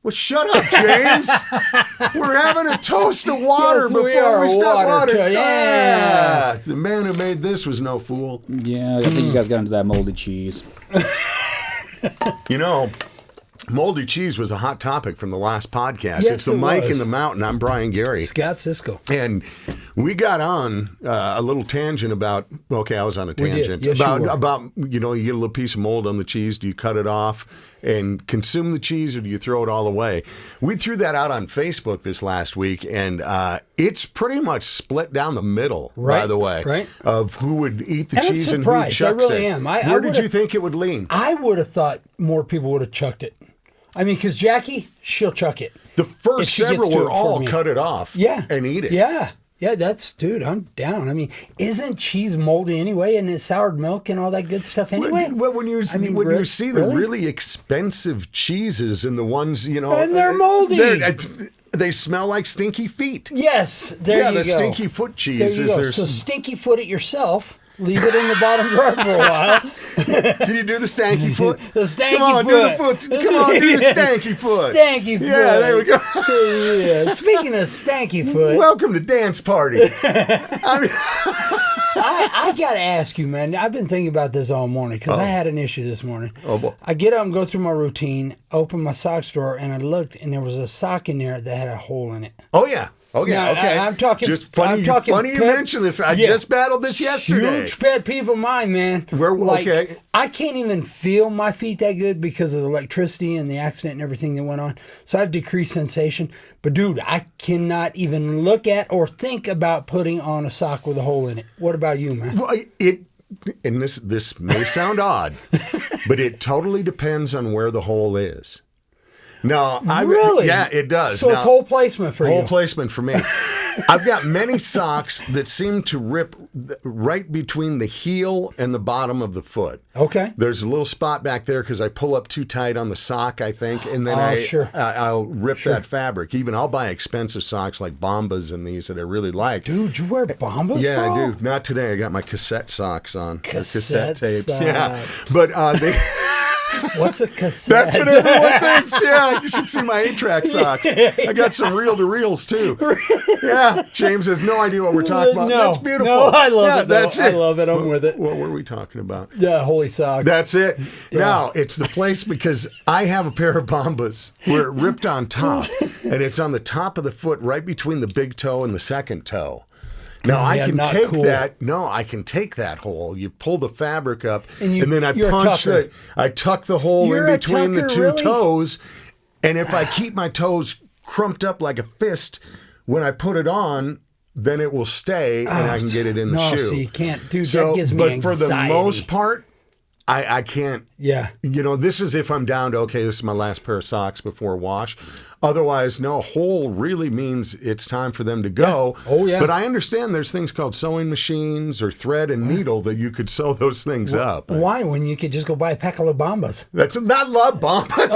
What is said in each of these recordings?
Well, shut up, James. We're having a toast of water Yes, before we are. we start water. Yeah. The man who made this was no fool. Yeah, I think you guys got into that moldy cheese. You know, moldy cheese was a hot topic from the last podcast. Yes, it's the it Mike was. in the Mountain. I'm Brian Gary. Scott Cisco. And we got on a little tangent about, okay, I was on a We did. tangent. Yes, you were. about, you know, you get a little piece of mold on the cheese. Do you cut it off and consume the cheese, or do you throw it all away? We threw that out on Facebook this last week, and it's pretty much split down the middle, by Right, the way, right. of who would eat the And I'm cheese and who surprised. I chucks really it. am. I Where did would've- you think it would lean? I would have thought more people would have chucked it. I mean, because Jackie, she'll chuck it. The if first she gets several to were it for all me. cut it off Yeah. and eat it. Yeah. Yeah, dude, I'm down. I mean, isn't cheese moldy anyway? And it's soured milk and all that good stuff anyway? Well, when you I mean, when you really? see the Really? really expensive cheeses and the ones, you know, And they're moldy. They smell like stinky feet. Yes, there you go. the stinky foot There cheese you is go. there. So stinky foot it yourself. Leave it in the bottom drawer for a while. Can you do the stanky foot? The stanky Come on, foot. do the foot. Come on, do the stanky foot. Stanky foot. Yeah, there we go. Yeah. Speaking of stanky foot, Welcome to Dance Party. I mean, I got to ask you, man. I've been thinking about this all morning because I had an issue this morning. Oh, boy. I get up and go through my routine, open my socks drawer, and I looked, and there was a sock in there that had a hole in it. oh yeah. Oh yeah. Now, Okay. I'm talking- Just funny. I'm talking funny you pet- mention this. I Yeah. just battled this yesterday. Huge pet peeve of mine, man. Okay. I can't even feel my feet that good because of the electricity and the accident and everything that went on. So I have decreased sensation. But dude, I cannot even look at or think about putting on a sock with a hole in it. What about you, man? Well, and this may sound odd, but it totally depends on where the hole is. No, Really? Yeah, it does. So Now, it's whole placement for whole you. placement for me. I've got many socks that seem to rip right between the heel and the bottom of the foot. Okay. There's a little spot back there because I pull up too tight on the sock, I think, and then I'll rip that fabric. Even I'll buy expensive socks like Bombas and these that I really like. Dude, you wear Bombas, Yeah, bro? I do. Not today. I got my cassette socks on. Cassette tapes. sock. Yeah, but they. What's a cassette? That's what everyone thinks. Yeah, you should see my 8-track socks. I got some reel-to-reels too. Yeah, James has no idea what we're talking about. No, That's beautiful. no, I love it, though. That's I love it. I'm with it. What were we talking about? Yeah, holy socks. That's it. Now, it's the place because I have a pair of Bombas where it ripped on top, and it's on the top of the foot right between the big toe and the second toe. Now, I can not take cool. that. No, I can take that hole. You pull the fabric up, And and then I you're a punch tucker. I tuck the hole You're in a between the tucker, two really? toes. And if I keep my toes crumped up like a fist, when I put it on, then it will stay, and I can get it in the no, shoe. so you can't. Dude, So, that gives me but anxiety. for the most part, I can't. Yeah. You know, this is if I'm down to, okay, this is my last pair of socks before wash. Otherwise, no, hole really means it's time for them to go. Yeah. Oh, yeah. But I understand there's things called sewing machines or thread and needle that you could sew those things up. Why? When you could just go buy a pack of La Bambas. That's not La Bambas.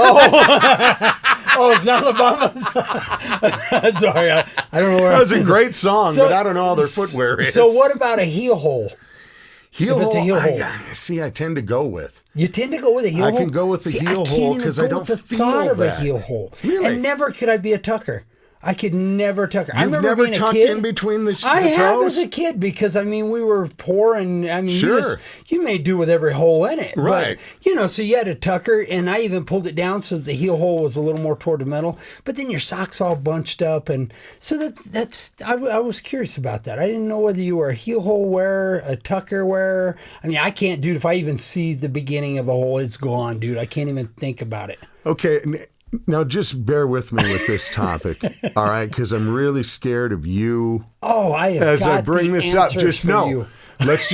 Oh, it's not La Bambas. Sorry, I don't know where That was a great song, but I don't know how their footwear is. So what about a heel hole? Heel if it's a heel hole? I tend to go with. You tend to go with a heel I hole? can go with the heel hole 'cause I don't the feel thought of that. a heel hole. Really? And never could I be a tucker. I could never tucker. I You've remember never being a tucked kid. in between the I have toes? as a kid because I mean we were poor and I mean Sure. you made do with every hole in it. Right. But, so you had a tucker and I even pulled it down so that the heel hole was a little more toward the middle. But then your socks all bunched up and so that's I was curious about that. I didn't know whether you were a heel hole wearer, a tucker wearer. I mean I can't, dude. If I even see the beginning of a hole, it's gone, dude. I can't even think about it. Okay, now just bear with me with this topic, all right? Because I'm really scared of you. Oh, I have As got I bring the this up, answers just for know. you. Let's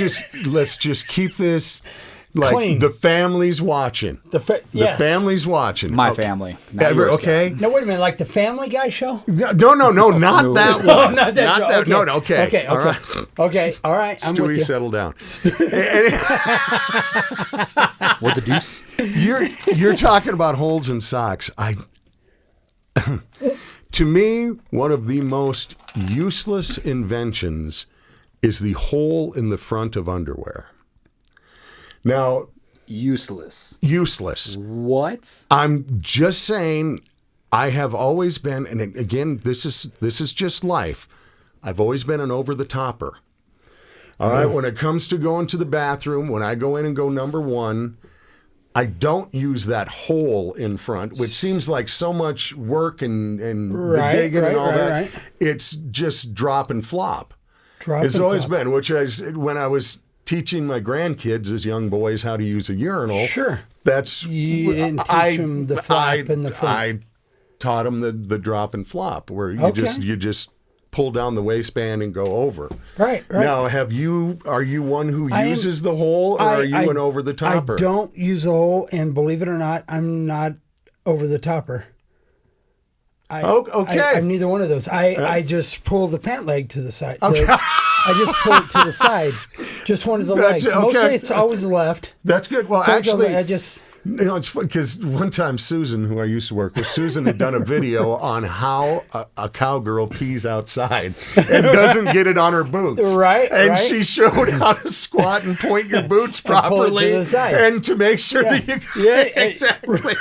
just keep this like Clean. the family's watching. The yes. family's watching. My Okay. family. Not yours, Okay. Now wait a minute, like the Family Guy show? No, not No. that Oh, one. not that show. That. Okay. No, okay. Okay. All right. Okay. All right. I'm with Stewie, you. settle down. What the deuce? You're talking about holes in socks. To me, one of the most useless inventions is the hole in the front of underwear. Now, Useless. useless. What? I'm just saying, I have always been, and again, this is just life. I've always been an over-the-topper. All right, when it comes to going to the bathroom, when I go in and go number one, I don't use that hole in front, which seems like so much work and the digging and all that. Right. It's just drop and flop. It's always been, when I was teaching my grandkids as young boys how to use a urinal. Sure. That's you didn't teach them the flop and the front. I taught them the drop and flop, where you just pull down the waistband and go over. Right. Now, are you one who uses the hole, or are you an over the topper? I don't use the hole, and believe it or not, I'm not over the topper. Okay. I'm neither one of those. I just pull the pant leg to the side. Okay. I just pull it to the side. Just one of the legs. Okay. Mostly it's always the left. That's good. Well, actually, I just... it's fun because one time Susan, who I used to work with, Susan had done a video on how a cowgirl pees outside and doesn't get it on her boots. Right. And she showed how to squat and point your boots properly and to make sure that you... Yeah, exactly.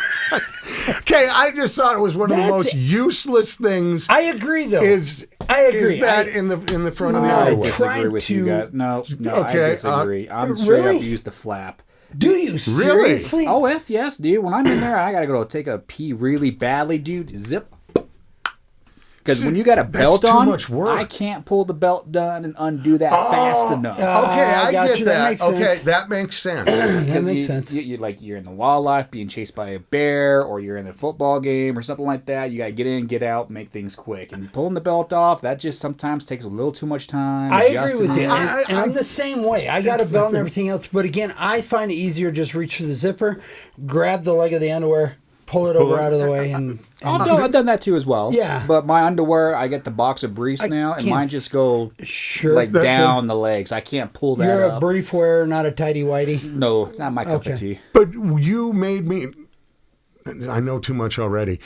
Okay, I just thought it was one of the most useless things. I agree, though. I agree. Is that in the front of the underwear? I disagree with you guys. No, okay, I disagree. I'm straight up use the flap. Do you seriously? Oh, yes, dude. When I'm in there, I gotta go take a pee really badly, dude. Zip. Because when you got a belt on, much work. I can't pull the belt down and undo that fast enough. Okay, I get you. that. That makes sense. That makes sense. You're in the wildlife, being chased by a bear, or you're in a football game or something like that. You gotta get in, get out, make things quick. And pulling the belt off, that just sometimes takes a little too much time. I agree with you. And I'm the same way. I got a belt and everything else, but again, I find it easier just reach for the zipper, grab the leg of the underwear, pull it over out of the way, and I've done that too as well. Yeah. But my underwear, I get the box of briefs now, and mine just go down the legs. I can't pull that You're up. a brief wearer, not a tighty whitey. No, it's not my cup of tea. But you made me... I know too much already.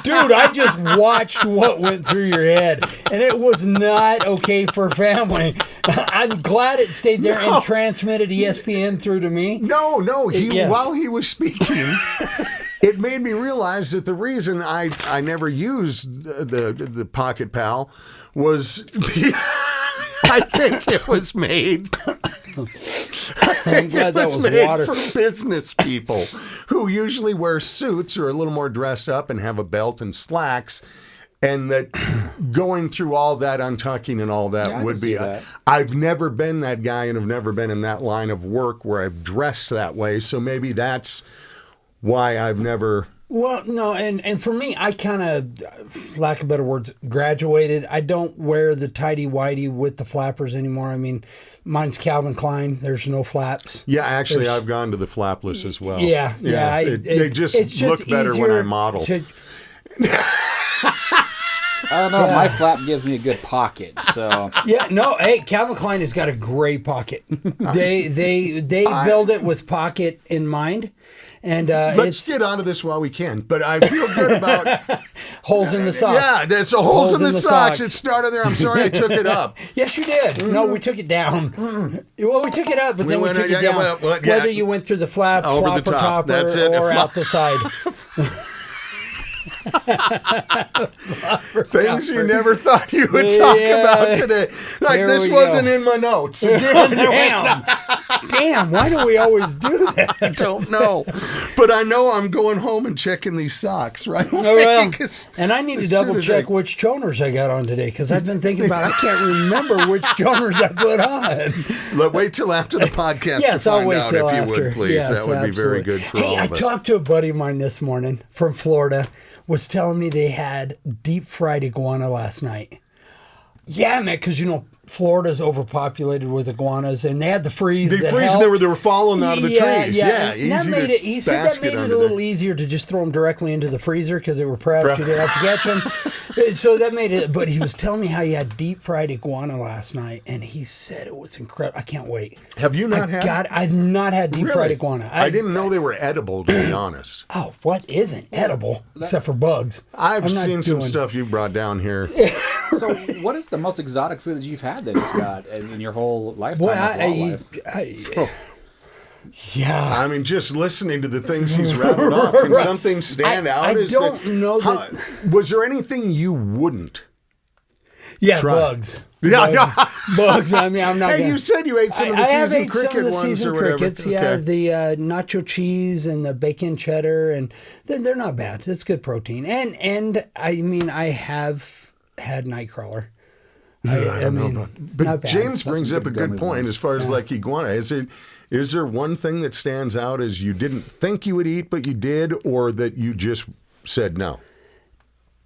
Dude, I just watched what went through your head, and it was not okay for family. I'm glad it stayed there and transmitted ESPN through to me. No. While he was speaking, it made me realize that the reason I never used the Pocket Pal was I think it was made. I'm glad that was water. For business people who usually wear suits or a little more dressed up and have a belt and slacks, and that going through all that untucking and all that would be. I've never been that guy, and have never been in that line of work where I've dressed that way. So maybe that's why I've never. Well, no, and for me, I kind of, lack of better words, graduated. I don't wear the tighty-whitey with the flappers anymore. I mean, mine's Calvin Klein. There's no flaps. Yeah, actually, I've gone to the flapless as well. Yeah. They just look better when I model. I don't know. My flap gives me a good pocket, so. Yeah, no. Hey, Calvin Klein has got a great pocket. They build it with pocket in mind. And let's get onto this while we can. But I feel good about holes in the socks. Yeah, that's holes in the socks. It started there. I'm sorry I took it up. Yes, you did. No, we took it down. Well, we took it up, but then we took it down. Whether you went through the flap, flopper, topper, or out the side. Things you never thought you would talk about today. Like this wasn't in my notes. Damn, why do we always do that? I don't know. But I know I'm going home and checking these socks, right? And I need to double check which choners I got on today, because I've been thinking about I can't remember which choners I put on. Wait till after the podcast. Yes, I'll wait till if after. You would, please. Yes, that would be very good for all of us. I talked to a buddy of mine this morning from Florida, was telling me they had deep fried iguana last night. Yeah, man, because Florida's overpopulated with iguanas, and they had the freeze. They were falling out of the trees. Yeah, and that made it. He said that made it a little easier to just throw them directly into the freezer because they were prepped. You didn't have to catch them. So that made it. But he was telling me how he had deep fried iguana last night, and he said it was incredible. I can't wait. Have you not had? I've not had deep fried iguana. I didn't know they were edible, to be honest. Oh, what isn't edible except for bugs? I've seen some stuff you brought down here. So, what is the most exotic food that you've had then, Scott, in your whole lifetime of wildlife? Yeah. I mean, just listening to the things he's rattled off, can something stand out? I don't know that. Was there anything you wouldn't? Yeah, try? bugs. Yeah, Bugs. I mean, I'm not. Hey, gonna, you said you ate some of the I have seasoned ate some cricket of the ones seasoned or whatever. crickets. Yeah, Okay. the nacho cheese and the bacon cheddar, and they're not bad. It's good protein. And I mean, I have had Nightcrawler. I don't know about, but not bad. James brings up a good gummy point ones. as far as like iguana. Is there one thing that stands out as you didn't think you would eat, but you did, or that you just said no?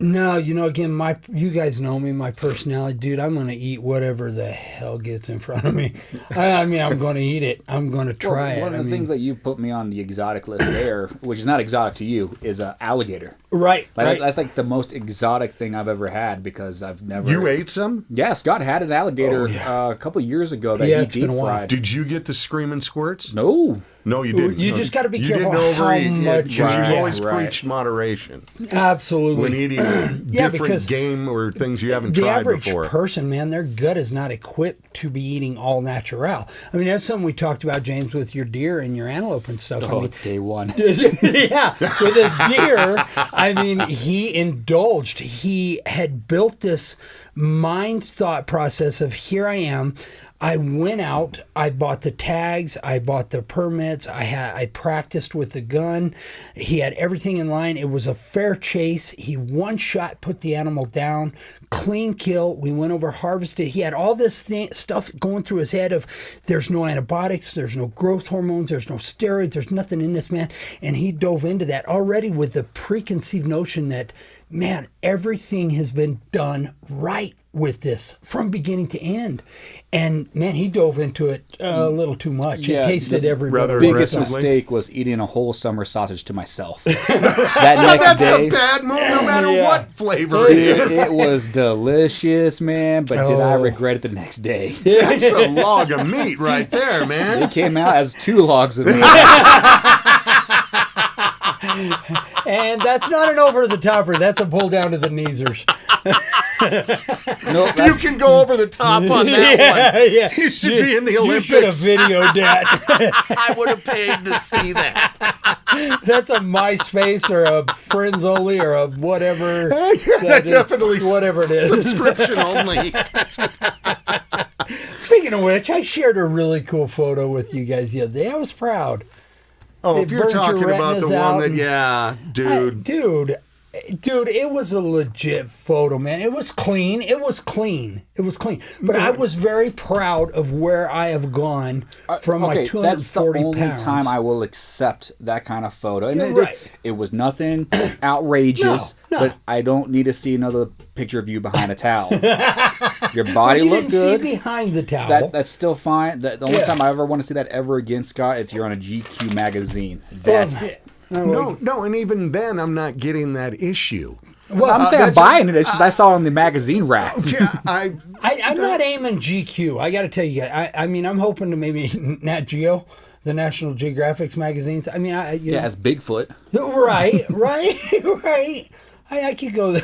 No, again, you guys know me, my personality, dude. I'm going to eat whatever the hell gets in front of me. I mean, I'm going to eat it. I'm going to try it. One of the things that you put me on the exotic list there, which is not exotic to you, is alligator. Right, right. That's like the most exotic thing I've ever had because I've never. You ate some? Yeah, Scott had an alligator a couple of years ago that he it's been deep a while. fried. Did you get the screaming squirts? No. No, you didn't. You No, just gotta be you careful didn't how overeat. much Because you you've get. always Right. preached moderation Absolutely. when eating different because game or things you haven't the tried average before. person, man, their gut is not equipped to be eating all natural. I mean, that's something we talked about, James, with your deer and your antelope and stuff. Oh, I mean, day one. yeah, with his deer, I mean, he indulged. He had built this mind thought process of here I am. I went out, I bought the tags, I bought the permits, I practiced with the gun. He had everything in line. It was a fair chase. He one shot put the animal down, clean kill. We went over, harvested. He had all this stuff going through his head of there's no antibiotics, there's no growth hormones, there's no steroids, there's nothing in this, man. And he dove into that already with the preconceived notion that, man, everything has been done right with this from beginning to end. And man, he dove into it a little too much. Yeah, it tasted the every rather bit of Biggest it. aggressively. mistake was eating a whole summer sausage to myself. That next That's day. a bad move, no matter Yeah. what flavor it Dude, is. it was delicious, man, but did I Oh. regret it the next day? That's a log of meat right there, man. It came out as 2 logs of meat. And that's not an over the topper. That's a pull down to the kneesers. Nope, If you can go over the top on that one, yeah. you should be in the You should have Olympics. videoed that. I would have paid to see that. That's a MySpace or a Friends Only or a whatever. That definitely whatever it is. subscription only. Speaking of which, I shared a really cool photo with you guys the other day. I was proud. Oh, It if you're burns your talking about retinas the out one that, and- yeah, dude. Dude, it was a legit photo, man. It was clean. It was clean. But I was very proud of where I have gone from my Okay, 240 that's the only pounds. time I will accept that kind of photo. And You're it, right. it was nothing outrageous, No. but I don't need to see another picture of you behind a towel. Your body you looked didn't good. see behind the towel. That's still fine. The only Yeah. time I ever want to see that ever again, Scott, if you're on a GQ magazine. That's it. No, and even then, I'm not getting that issue. Well, I'm saying I'm that's buying it. It's just I saw it on the magazine rack. Yeah, I'm not aiming GQ. I got to tell you guys. I mean, I'm hoping to maybe Nat Geo, the National Geographic magazines. I mean, you Yeah, know, as Bigfoot. right. I could go there.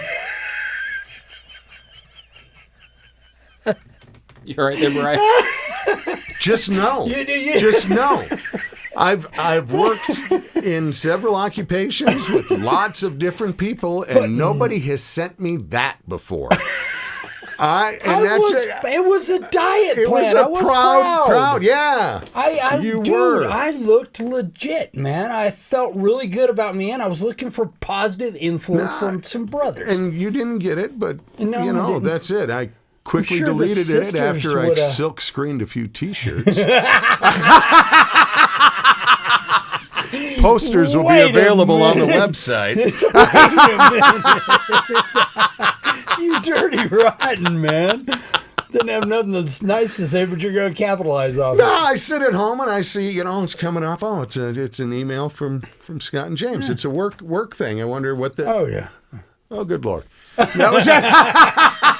You're right there, Brian. just know. Just know. I've worked in several occupations with lots of different people, and nobody has sent me that before. It was a diet It plan. was a I was proud, yeah. Dude, were. I looked legit, man. I felt really good about me, and I was looking for positive influence from some brothers. And you didn't get it, but No, you I know, didn't. that's it. I quickly sure the deleted it sisters after I woulda- silk screened a few T-shirts. Posters will be Wait a available on the minute. website. You dirty rotten, man. Didn't have nothing that's nice to say, but you're going to capitalize off No, it. I sit at home and I see, it's coming up. Oh, it's an email from Scott and James. It's a work thing. I wonder what the. Oh, yeah. Oh, good Lord. That was it.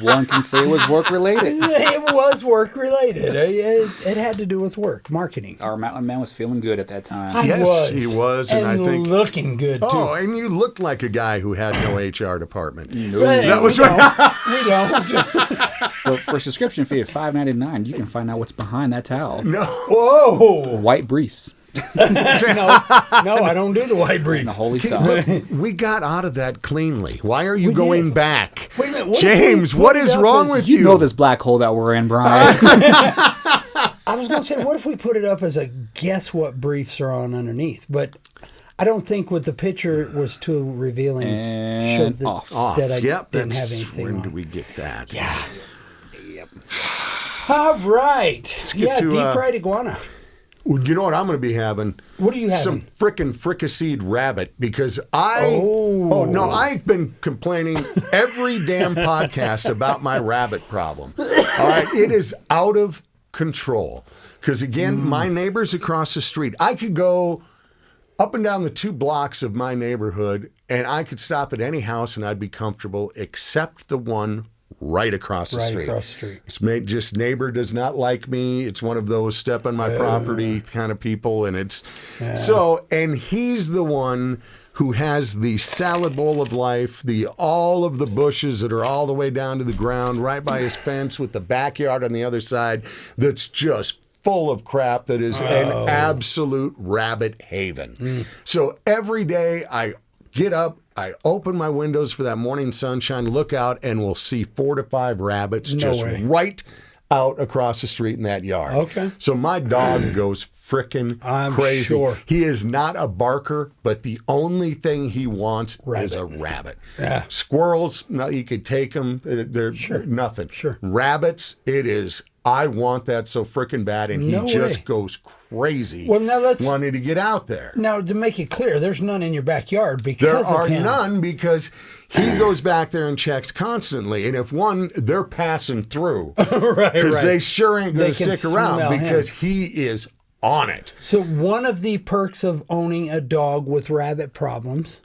One can say it was work related. It was work related. It had to do with work, marketing. Our mountain man was feeling good at that time. Yes, he was, and I think looking good too. Oh, and you looked like a guy who had no HR department. Hey, That was we right. don't. We don't. But for a subscription fee of $5.99, you can find out what's behind that towel. No. Whoa! White briefs. No, I don't do the white And briefs. the holy sock. We got out of that cleanly. Why are you going did. back? Wait a minute, what if James, we put what it is up wrong as- with You know this black hole that we're in, Brian. I was going to say, what if we put it up as a guess what briefs are on underneath? But I don't think with the picture was too revealing. And that, Off. that I Yep, didn't that's have anything when on. do we get that? Yeah. Yep. All right. get Yeah, to, deep fried iguana. Well, you know what I'm going to be having? What are you having? Some frickin' fricasseed rabbit because Oh. no, I've been complaining every damn podcast about my rabbit problem. All right, it is out of control. Because again, my neighbors across the street, I could go up and down the 2 blocks of my neighborhood and I could stop at any house and I'd be comfortable except the one right across the Right street. across the street. It's just neighbor does not like me. It's one of those step on my property kind of people. And it's so, and he's the one who has the salad bowl of life, all of the bushes that are all the way down to the ground, right by his fence with the backyard on the other side. That's just full of crap that is an absolute rabbit haven. So every day I get up, I open my windows for that morning sunshine, look out, and we'll see 4 to 5 rabbits just way. right out across the street in that yard. Okay. So my dog goes frickin' I'm crazy. sure. He is not a barker, but the only thing he wants is a rabbit. Yeah. Squirrels, no, you could take them. They're nothing. Sure. Rabbits, it is. I want that so frickin' bad, and No he just way. goes crazy. Well, now let's- wanting to get out there. Now, to make it clear, there's none in your backyard There because are of him. none because he goes back there and checks constantly. And if one, they're passing through. Right, Because they sure ain't going They to can stick around smell him. because he is on it. So one of the perks of owning a dog with rabbit problems,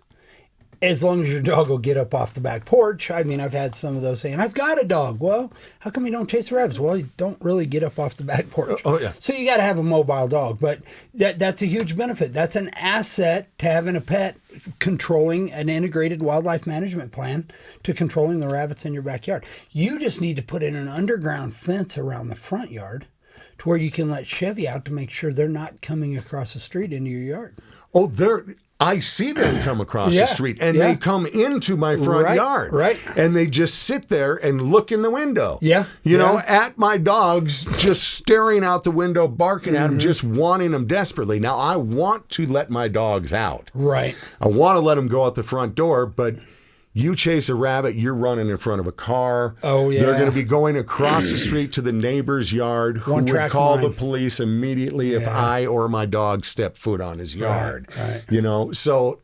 as long as your dog will get up off the back porch. I mean, I've had some of those saying, I've got a dog. Well, how come you don't chase the rabbits? Well, you don't really get up off the back porch. Oh, yeah. So you got to have a mobile dog. But that's a huge benefit. That's an asset to having a pet, controlling an integrated wildlife management plan to controlling the rabbits in your backyard. You just need to put in an underground fence around the front yard to where you can let Chevy out to make sure they're not coming across the street into your yard. Oh, I see them come across Yeah, the street and yeah. they come into my front Right, yard. right. And they just sit there and look in the window. Yeah, You know, yeah. at my dogs, just staring out the window, barking at Mm-hmm. them, just wanting them desperately. Now, I want to let my dogs out. Right. I want to let them go out the front door, but you chase a rabbit, you're running in front of a car. Oh, yeah. They're going to be going across the street to the neighbor's yard who One would track call mind. the police immediately if I or my dog stepped foot on his yard. right. You know, so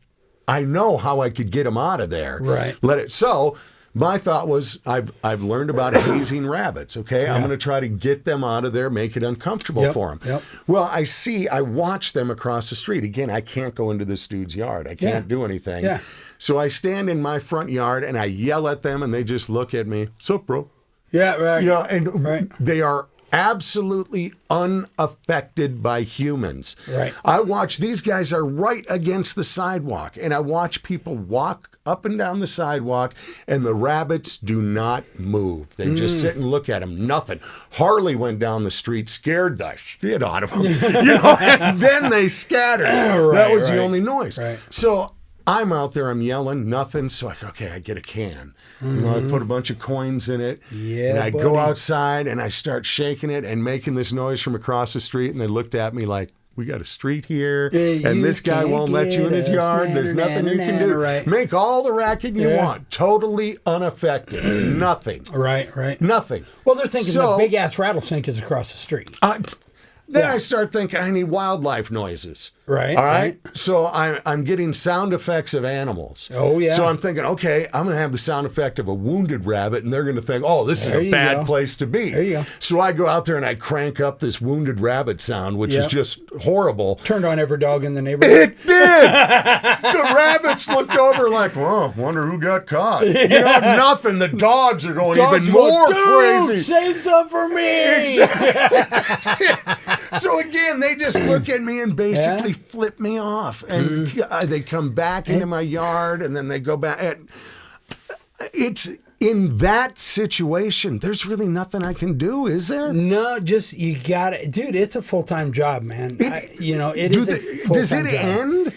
I know how I could get them out of there. Right. So my thought was I've learned about hazing rabbits, okay? I'm going to try to get them out of there, make it uncomfortable for them. Yep. Well, I watch them across the street. Again, I can't go into this dude's yard. I can't do anything. Yeah. So I stand in my front yard and I yell at them and they just look at me. What's up, bro? Yeah, right. You know, and Right. they are absolutely unaffected by humans. Right. I watch, these guys are right against the sidewalk, and I watch people walk up and down the sidewalk, and the rabbits do not move. They just sit and look at them. Nothing. Harley went down the street, scared the shit out of them. You know, and then they scattered. That was the right. only noise. Right. So I'm out there, I'm yelling, nothing. So I go, okay, I get a can. You know, I put a bunch of coins in it. Yeah, and I go buddy. outside and I start shaking it and making this noise from across the street. And they looked at me like, we got a street here, Yeah, and you this guy can't won't let you in his get us. yard. There's nothing you can do. Right. Make all the racket you Yeah. want. Totally unaffected. Nothing. Right. Nothing. Well, they're thinking So- the big ass rattlesnake is across the street. Then I start thinking I need wildlife noises. Right. All right. So I'm getting sound effects of animals. Oh, yeah. So I'm thinking, okay, I'm going to have the sound effect of a wounded rabbit, and they're going to think, oh, this is a bad place to be. There you go. So I go out there and I crank up this wounded rabbit sound, which is just horrible. Turned on every dog in the neighborhood. It did. The rabbits looked over like, well, wonder who got caught. You know, nothing. The dogs are going even more crazy. Save some for me. Exactly. So again, they just look at me and basically flip me off, and they come back into my yard, and then they go back. It's in that situation. There's really nothing I can do, is there? No, just you got it, dude. It's a full-time job, man. It is a full-time does it job. end?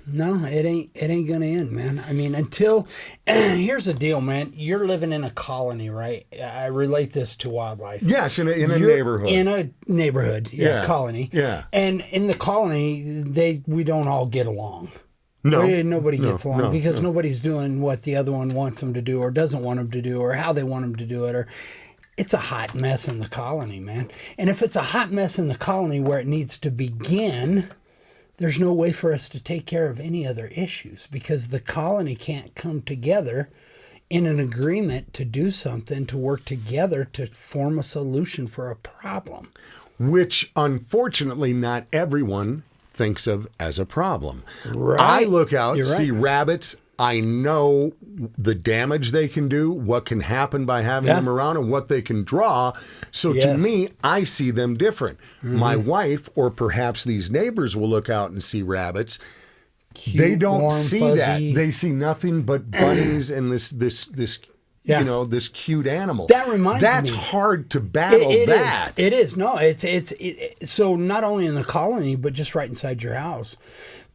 No, it ain't gonna end, man. I mean, until here's the deal, man. You're living in a colony, right? I relate this to wildlife. Yes, in a neighborhood. In a neighborhood, colony. Yeah. And in the colony, we don't all get along. No, nobody gets along because nobody's doing what the other one wants them to do, or doesn't want them to do, or how they want them to do it, or. It's a hot mess in the colony, man. And if it's a hot mess in the colony where it needs to begin, there's no way for us to take care of any other issues because the colony can't come together in an agreement to do something, to work together to form a solution for a problem. Which, unfortunately, not everyone thinks of as a problem. Right. I look out, You're see right. rabbits. I know the damage they can do, what can happen by having them around, and what they can draw. So to me, I see them different. My wife, or perhaps these neighbors, will look out and see rabbits. Cute, they don't warm, see fuzzy. that. They see nothing but bunnies and this this cute animal. That reminds me. That's hard to battle. It is. No, it's so not only in the colony, but just right inside your house.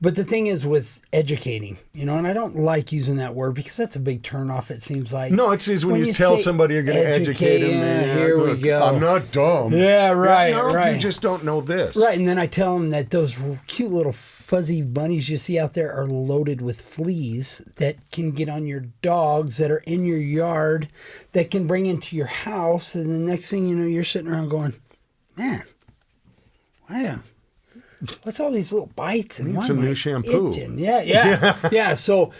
But the thing is with educating, and I don't like using that word because that's a big turnoff, it seems like. No, it's when you tell somebody you're going to educate them. Here we go. I'm not dumb. Yeah, right, right. You just don't know this. Right, and then I tell them that those cute little fuzzy bunnies you see out there are loaded with fleas that can get on your dogs, that are in your yard, that can bring into your house. And the next thing you know, you're sitting around going, man, wow. What's all these little bites? And Need why some am I new shampoo. itching? Yeah. So,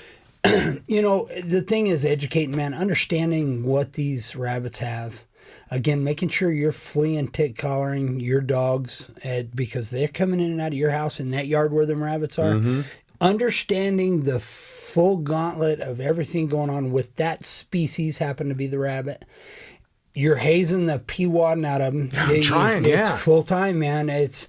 the thing is educating, man, understanding what these rabbits have. Again, making sure you're flea and tick collaring your dogs because they're coming in and out of your house in that yard where them rabbits are. Mm-hmm. Understanding the full gauntlet of everything going on with that species, happen to be the rabbit. You're hazing the pee-wadding out of them. I'm trying, It's full time, man. It's...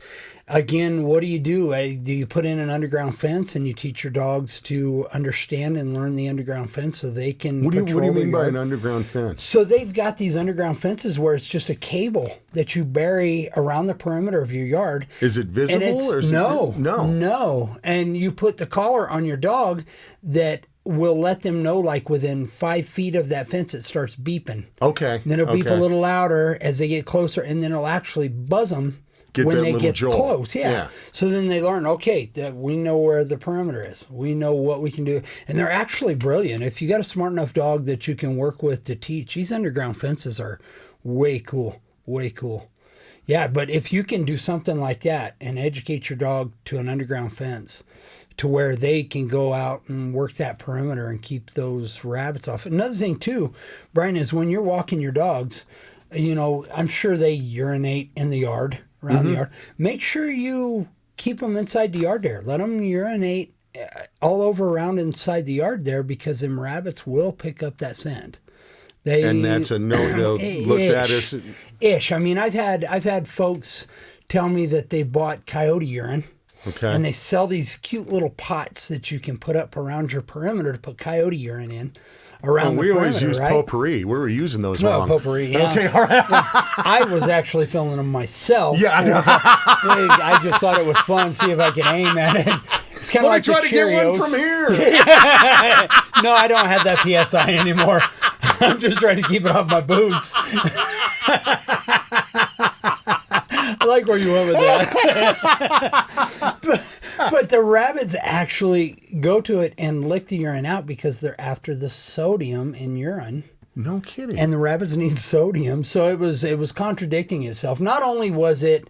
Again, what do? Do you put in an underground fence and you teach your dogs to understand and learn the underground fence so they can What do you mean by yard? an underground fence? So they've got these underground fences where it's just a cable that you bury around the perimeter of your yard. Is it visible? Or is No. And you put the collar on your dog that will let them know, like within 5 feet of that fence, it starts beeping. Okay. And then it'll beep a little louder as they get closer, and then it'll actually buzz them. When they get close, So then they learn, okay, that we know where the perimeter is. We know what we can do. And they're actually brilliant. If you got a smart enough dog that you can work with to teach, these underground fences are way cool. Yeah, but if you can do something like that and educate your dog to an underground fence to where they can go out and work that perimeter and keep those rabbits off. Another thing too, Brian, is when you're walking your dogs, I'm sure they urinate in the yard. Around the yard. Make sure you keep them inside the yard there. Let them urinate all over around inside the yard there because them rabbits will pick up that scent. And that's a note they'll look at us. Ish. I mean, I've had folks tell me that they bought coyote urine. Okay. And they sell these cute little pots that you can put up around your perimeter to put coyote urine in. Around the we perimeter, always use right? potpourri. We were using those wrong. Potpourri, yeah. Okay, all right. I was actually filling them myself. Yeah, I know. I just thought it was fun, see if I could aim at it. It's kind of like the Cheerios. Let me try to get one from here. No, I don't have that PSI anymore. I'm just trying to keep it off my boots. I like where you went with that. But the rabbits actually go to it and lick the urine out because they're after the sodium in urine. No kidding. and the rabbits need sodium. So it was contradicting itself. Not only was it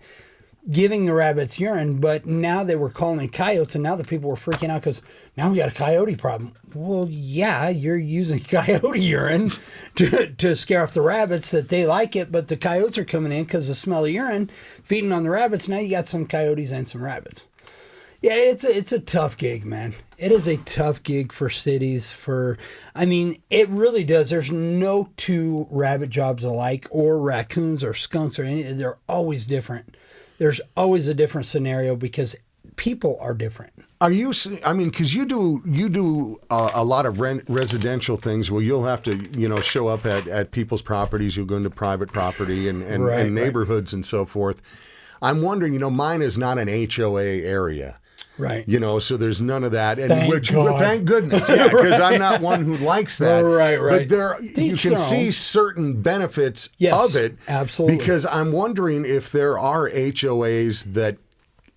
giving the rabbits urine, but now they were calling it coyotes, and now the people were freaking out because now we got a coyote problem. Well, yeah, you're using coyote urine to scare off the rabbits that they like it, but the coyotes are coming in because the smell of urine, feeding on the rabbits. Now you got some coyotes and some rabbits. Yeah, it's a tough gig, man. It is a tough gig for cities. It really does. There's no two rabbit jobs alike, or raccoons or skunks or any. They're always different. There's always a different scenario because people are different. Are you? I mean, because you do a lot of residential things where you'll have to show up at people's properties. You'll go into private property and neighborhoods and so forth. I'm wondering. Mine is not an HOA area. Right. So there's none of that. Thank God. Thank goodness. Yeah, because I'm not one who likes that. Right. But you can see certain benefits of it. Absolutely. Because I'm wondering if there are HOAs that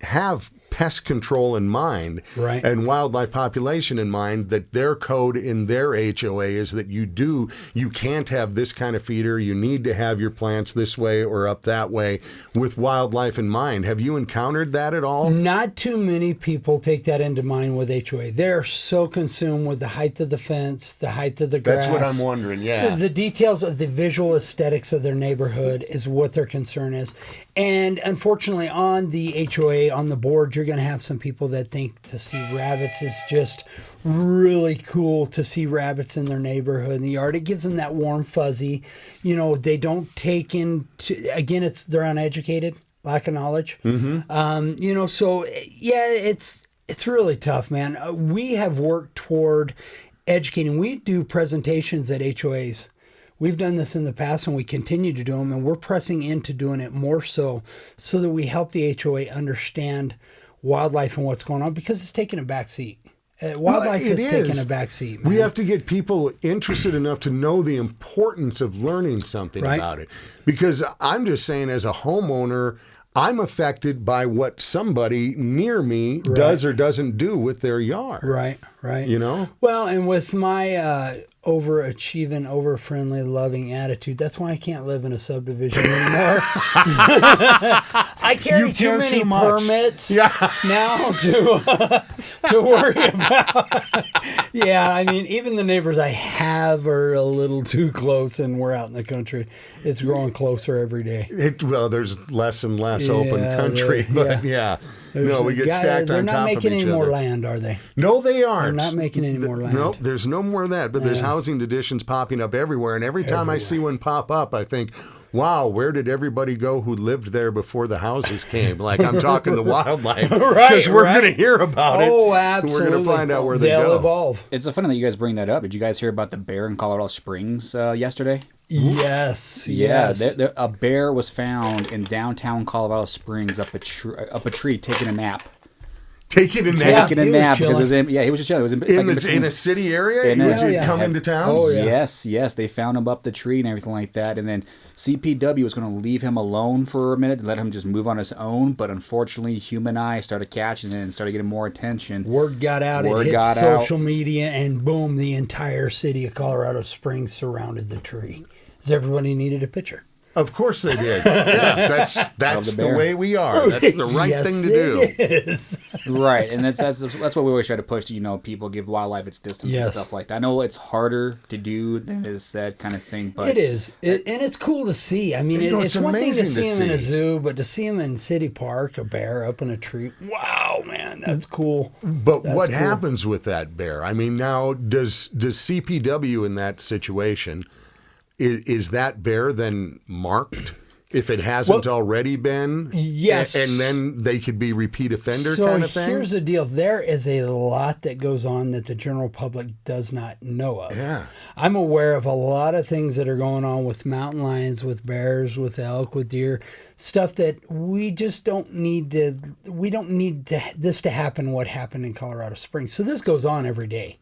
have pest control in mind and wildlife population in mind, that their code in their HOA is that you can't have this kind of feeder, you need to have your plants this way or up that way with wildlife in mind. Have you encountered that at all? Not too many people take that into mind with HOA. They're so consumed with the height of the fence, the height of the grass. That's what I'm wondering, yeah. The details of the visual aesthetics of their neighborhood is what their concern is. And unfortunately, on the HOA, on the board, you're going to have some people that think to see rabbits is just really cool, to see rabbits in their neighborhood, in the yard. It gives them that warm fuzzy. They don't take into, again, they're uneducated, lack of knowledge. Mm-hmm. So yeah, it's really tough, man. We have worked toward educating. We do presentations at HOAs. We've done this in the past and we continue to do them, and we're pressing into doing it more so that we help the HOA understand wildlife and what's going on, because it's taking a back seat. Wildlife is taking a back seat, man. We have to get people interested enough to know the importance of learning something about it. Because I'm just saying, as a homeowner, I'm affected by what somebody near me does or doesn't do with their yard. Right. Well, and with my overachieving, over-friendly, loving attitude, that's why I can't live in a subdivision anymore. I carry too many permits now to worry about. Yeah, even the neighbors I have are a little too close, and we're out in the country. It's growing closer every day. There's less and less open country, but we get stacked on top of each other. They're not making any more land, are they? No, they aren't. They're not making any more land. Nope, there's no more of that, but there's housing additions popping up everywhere, and every time I see one pop up, I think, wow, where did everybody go who lived there before the houses came? Like, I'm talking the wildlife. Because we're going to hear about it. Oh, absolutely. We're going to find out where they go. They'll evolve. It's funny that you guys bring that up. Did you guys hear about the bear in Colorado Springs yesterday? Yes. A bear was found in downtown Colorado Springs up a tree taking a nap. Taking a nap? Taking a nap because he was just chilling. It was in a city area? Was he coming to town? Oh, yeah. Yes. They found him up the tree and everything like that. And then CPW was going to leave him alone for a minute and let him just move on his own. But unfortunately, human eye started catching it and started getting more attention. Word got out. It hit social media, and boom, the entire city of Colorado Springs surrounded the tree. Because everybody needed a picture. Of course they did. Yeah, that's the way we are. That's the right thing to do. It is. Right, and that's what we always try to push to, people give wildlife its distance and stuff like that. I know it's harder to do than it is said kind of thing, but it is, and it's cool to see. It's one thing to see him in a zoo, but to see him in City Park, a bear up in a tree, wow, man, that's cool. But what happens with that bear? Now does CPW in that situation? Is that bear then marked if it hasn't already been? Yes. And then they could be repeat offender kind of thing? So here's the deal. There is a lot that goes on that the general public does not know of. Yeah. I'm aware of a lot of things that are going on with mountain lions, with bears, with elk, with deer, stuff that we just don't need this to happen what happened in Colorado Springs. So this goes on every day.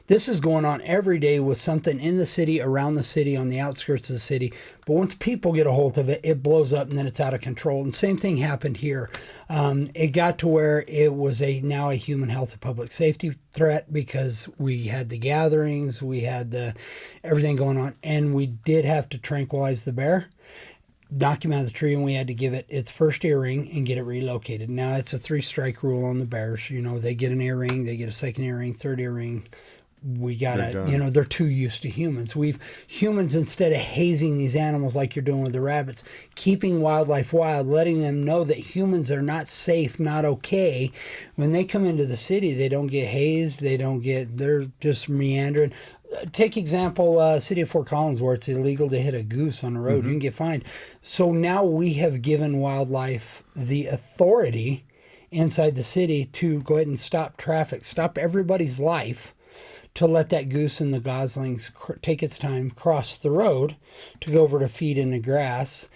This is going on every day with something in the city, around the city, on the outskirts of the city. But once people get a hold of it, it blows up and then it's out of control. And same thing happened here. It got to where it was now a human health and public safety threat because we had the gatherings, we had everything going on, and we did have to tranquilize the bear, knock him out of the tree, and we had to give it its first earring and get it relocated. Now it's a 3-strike rule on the bears. They get an earring, they get a second earring, third earring. We gotta, they're too used to humans. Humans, instead of hazing these animals like you're doing with the rabbits, keeping wildlife wild, letting them know that humans are not safe, not okay. When they come into the city, they don't get hazed. They're just meandering. Take example, city of Fort Collins, where it's illegal to hit a goose on the road. Mm-hmm. You can get fined. So now we have given wildlife the authority inside the city to go ahead and stop traffic, stop everybody's life, to let that goose and the goslings take its time, cross the road to go over to feed in the grass.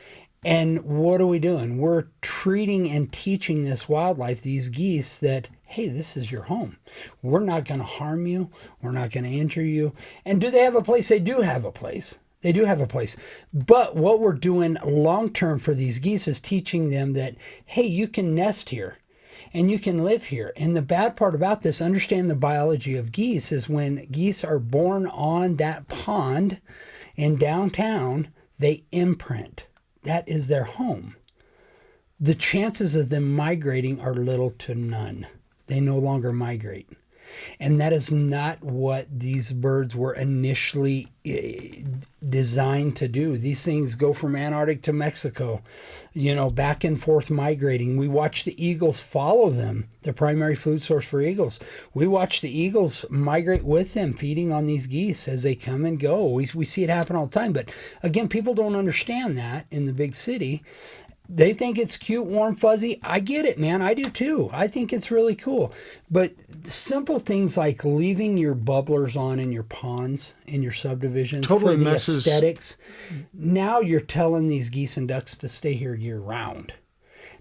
And what are we doing? We're treating and teaching this wildlife, these geese, that, hey, this is your home. We're not going to harm you. We're not going to injure you. And do they have a place? They do have a place. They do have a place. But what we're doing long-term for these geese is teaching them that, hey, you can nest here. And you can live here. And the bad part about this, understand the biology of geese, is when geese are born on that pond in downtown, they imprint. That is their home. The chances of them migrating are little to none. They no longer migrate. And that is not what these birds were initially designed to do. These things go from Antarctic to Mexico, back and forth migrating. We watch the eagles follow them, the primary food source for eagles. We watch the eagles migrate with them, feeding on these geese as they come and go. We see it happen all the time. But again, people don't understand that in the big city. They think it's cute, warm, fuzzy. I get it, man. I do too. I think it's really cool. But simple things like leaving your bubblers on in your ponds, in your subdivisions, totally for the messes. Aesthetics. Now you're telling these geese and ducks to stay here year round.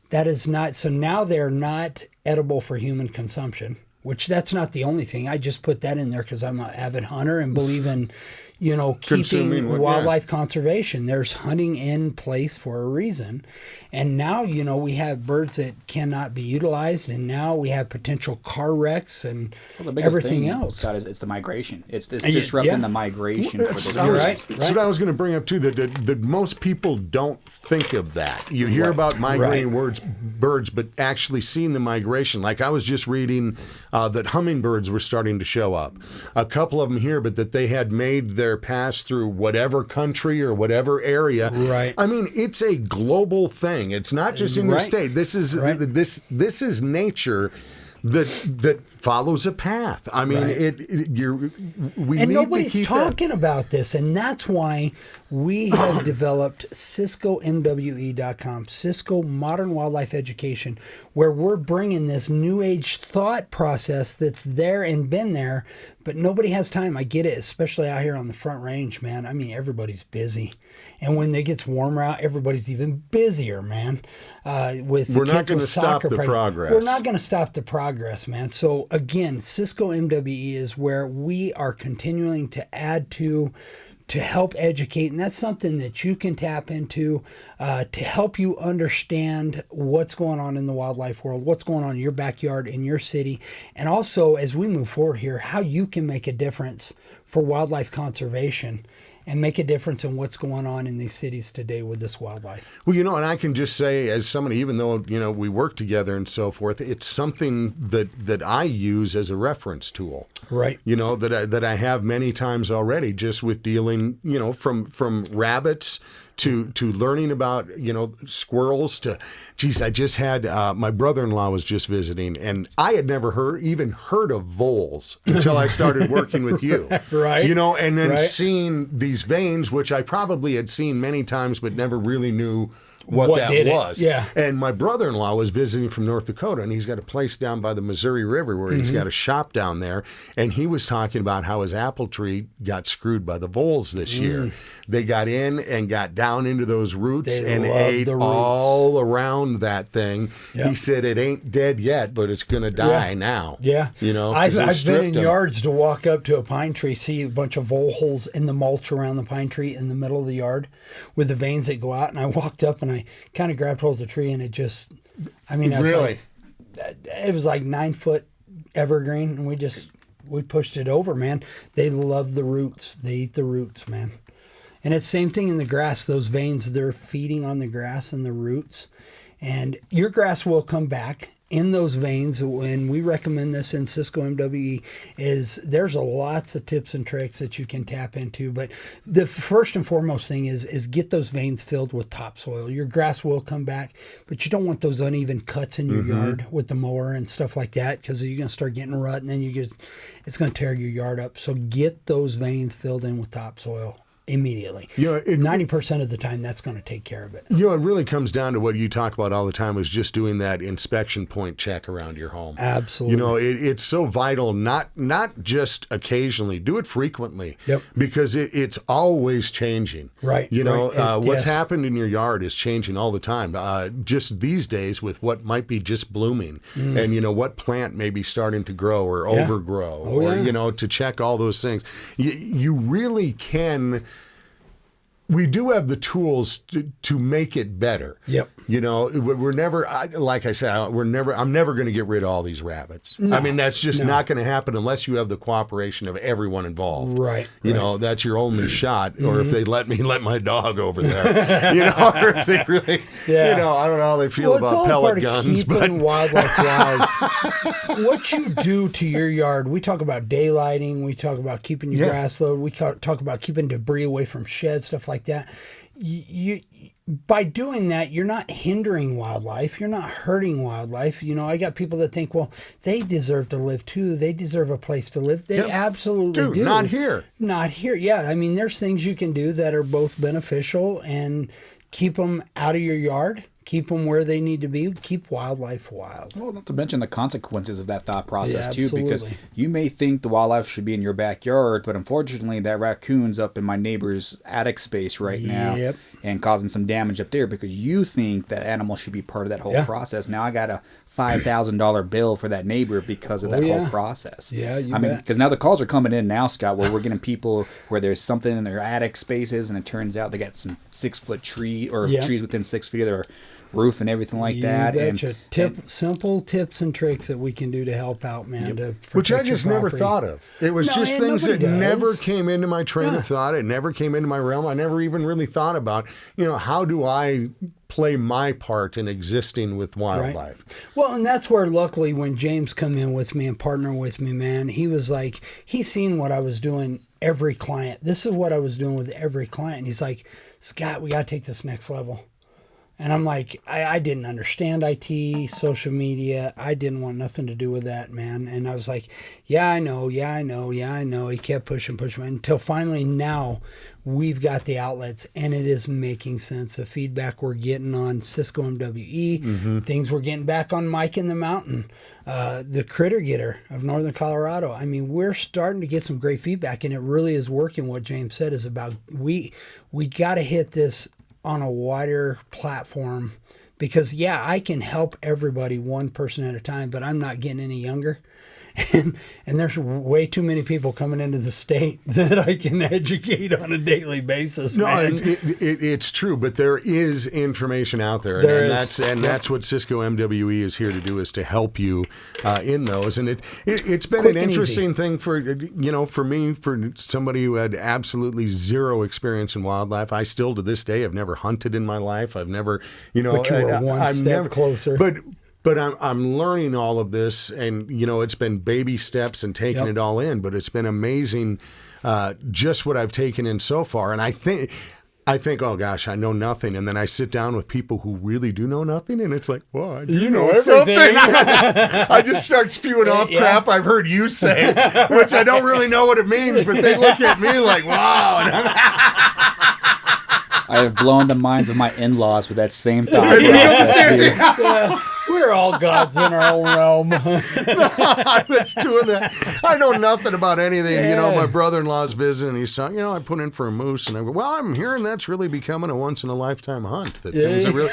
That is not, so now they're not edible for human consumption, which that's not the only thing. I just put that in there because I'm an avid hunter and believe in, keeping wildlife conservation. There's hunting in place for a reason. And now, we have birds that cannot be utilized, and now we have potential car wrecks and everything else. Scott, it's the migration. It's disrupting the migration. That's what I was going to bring up, too, that most people don't think of that. You hear about migrating birds, but actually seeing the migration. Like I was just reading that hummingbirds were starting to show up. A couple of them here, but that they had made their pass through whatever country or whatever area. Right. I mean, it's a global thing. It's not just in your state. This is this is nature that follows a path. I mean, and nobody's talking about this, and that's why we have developed CiscoMWE.com, Cisco Modern Wildlife Education, where we're bringing this new age thought process that's there and been there, but nobody has time. I get it, especially out here on the Front Range, man. I mean, everybody's busy. And when it gets warmer out, everybody's even busier, man. We're not going to stop the progress. We're not going to stop the progress, man. So again, Cisco MWE is where we are continuing to add to help educate, and that's something that you can tap into to help you understand what's going on in the wildlife world, what's going on in your backyard, in your city, and also as we move forward here, how you can make a difference for wildlife conservation and make a difference in what's going on in these cities today with this wildlife. Well, and I can just say, as somebody, even though, we work together and so forth, it's something that I use as a reference tool. Right. That I have many times already, just with dealing, from rabbits to learning about, squirrels to, I just had, my brother-in-law was just visiting, and I had never even heard of voles until I started working with you. Right. And then seeing these veins, which I probably had seen many times, but never really knew what that did it. was. Yeah. And my brother-in-law was visiting from North Dakota, and he's got a place down by the Missouri River where he's got a shop down there. And he was talking about how his apple tree got screwed by the voles this year. They got in and got down into those roots They and love ate the roots. all around that thing. Yep. He said it ain't dead yet, but it's going to die now. Yeah. You know, 'cause I've they been stripped in them. yards to walk up to a pine tree, see a bunch of vole holes in the mulch around the pine tree in the middle of the yard with the veins that go out. And I walked up and I kind of grabbed hold of the tree, and it just, I mean, I was Really? like, it was like 9-foot evergreen, and we pushed it over, man. They love the roots. They eat the roots, man. And it's the same thing in the grass. Those veins, they're feeding on the grass and the roots. And your grass will come back in those veins. And we recommend this in Cisco MWE is there's lots of tips and tricks that you can tap into. But the first and foremost thing is get those veins filled with topsoil. Your grass will come back, but you don't want those uneven cuts in your yard with the mower and stuff like that, because you're going to start getting rut, and then it's going to tear your yard up. So get those veins filled in with topsoil immediately. 90% of the time, that's going to take care of it. You know, it really comes down to what you talk about all the time is just doing that inspection point check around your home. Absolutely. You know, it's so vital, not just occasionally, do it frequently. Yep. Because it's always changing. Right, You know, right. what's Yes. happened in your yard is changing all the time. Just these days with what might be just blooming and, you know, what plant may be starting to grow or overgrow or, you know, to check all those things. You really can. We do have the tools to make it better. Yep. You know, we're never, like I said, I'm never going to get rid of all these rabbits. I mean, that's just not going to happen unless you have the cooperation of everyone involved. Right. You know, that's your only shot. Or if they let my dog over there, you know, or if they really, you know, I don't know how they feel Well, it's about all pellet part of guns, but keeping wildlife wild. What you do to your yard, we talk about daylighting, we talk about keeping your grass low, we talk about keeping debris away from sheds, stuff like that. You by doing that, you're not hindering wildlife. You're not hurting wildlife. You know, I got people that think, well, they deserve to live too. They deserve a place to live. They absolutely do. not here. Not here. Yeah. I mean, there's things you can do that are both beneficial and keep them out of your yard. Keep them where they need to be. Keep wildlife wild. Well, not to mention the consequences of that thought process, too, absolutely. because you may think the wildlife should be in your backyard, but unfortunately that raccoon's up in my neighbor's attic space right now and causing some damage up there because you think that animal should be part of that whole process. Now I got a $5,000 bill for that neighbor because of that whole process. Yeah, you I mean, bet. because now the calls are coming in now, Scott, where we're getting people where there's something in their attic spaces and it turns out they got some 6-foot tree or trees within 6 feet of their roof and everything like that. Betcha. Simple tips and tricks that we can do to help out, man. To which I protect your just never property. thought of. It was just and things that nobody never does. came into my train of thought. It never came into my realm. I never even really thought about, you know, how do I play my part in existing with wildlife? Right. Well, and that's where luckily when James come in with me and partner with me, man, he was like, he seen what I was doing every client. This is what I was doing with every client. He's like, Scott, we got to take this next level. And I'm like, I didn't understand IT, social media. I didn't want nothing to do with that, man. And I was like, yeah, I know. He kept pushing until finally now we've got the outlets and it is making sense. The feedback we're getting on Cisco MWE, things we're getting back on Mike in the Mountain, the Critter Getter of Northern Colorado. I mean, we're starting to get some great feedback and it really is working. What James said is about, we got to hit this on a wider platform because I can help everybody one person at a time, but I'm not getting any younger. And there's way too many people coming into the state that I can educate on a daily basis. No, man. it's true, but there is information out there, and that's what Cisco MWE is here to do, is to help you in those. And it's been Quick an and interesting thing for me, for somebody who had absolutely zero experience in wildlife. I still to this day have never hunted in my life. I've never, But you were one step closer. But I'm learning all of this, and it's been baby steps and taking it all in. But it's been amazing, just what I've taken in so far. And I think, oh gosh, I know nothing. And then I sit down with people who really do know nothing, and it's like, well, you know everything. I just start spewing off crap I've heard you say, which I don't really know what it means, but they look at me like, wow. And I have blown the minds of my in-laws with that same thought process, dude. Yeah, we're all gods in our own realm. I was doing that. I know nothing about anything. Yeah. You know, my brother-in-law's visiting. He's talking, I put in for a moose. And I go, well, I'm hearing that's really becoming a once-in-a-lifetime hunt. That things are really...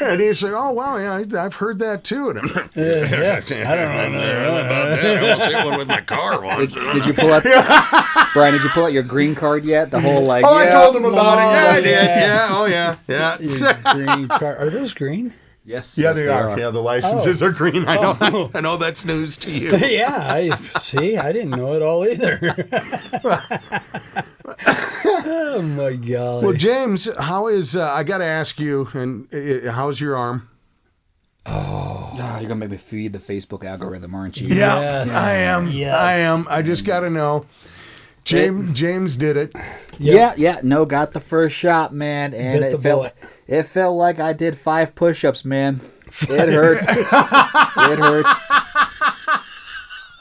And he's like, oh, wow, yeah, I've heard that too. And I'm like, I don't know about that. I almost hit one with my car once. Did you pull out, Brian, did you pull out your green card yet? The whole, like, I told him about it. Yeah, I did. Yeah, oh, yeah. Your green car. Are those green? Yes. Yeah, yes, they are. Yeah, the licenses are green. I know. I know that's news to you. Yeah, I didn't know it all either. Oh my God. Well, James, how is? I got to ask you, and how's your arm? Oh, you're gonna make me feed the Facebook algorithm, aren't you? Yeah, Yes. I am. Yes. I am. I just got to know. James did it. Yeah. No, got the first shot, man, and Bit the bullet. it felt like I did 5 push-ups, man. It hurts. It hurts.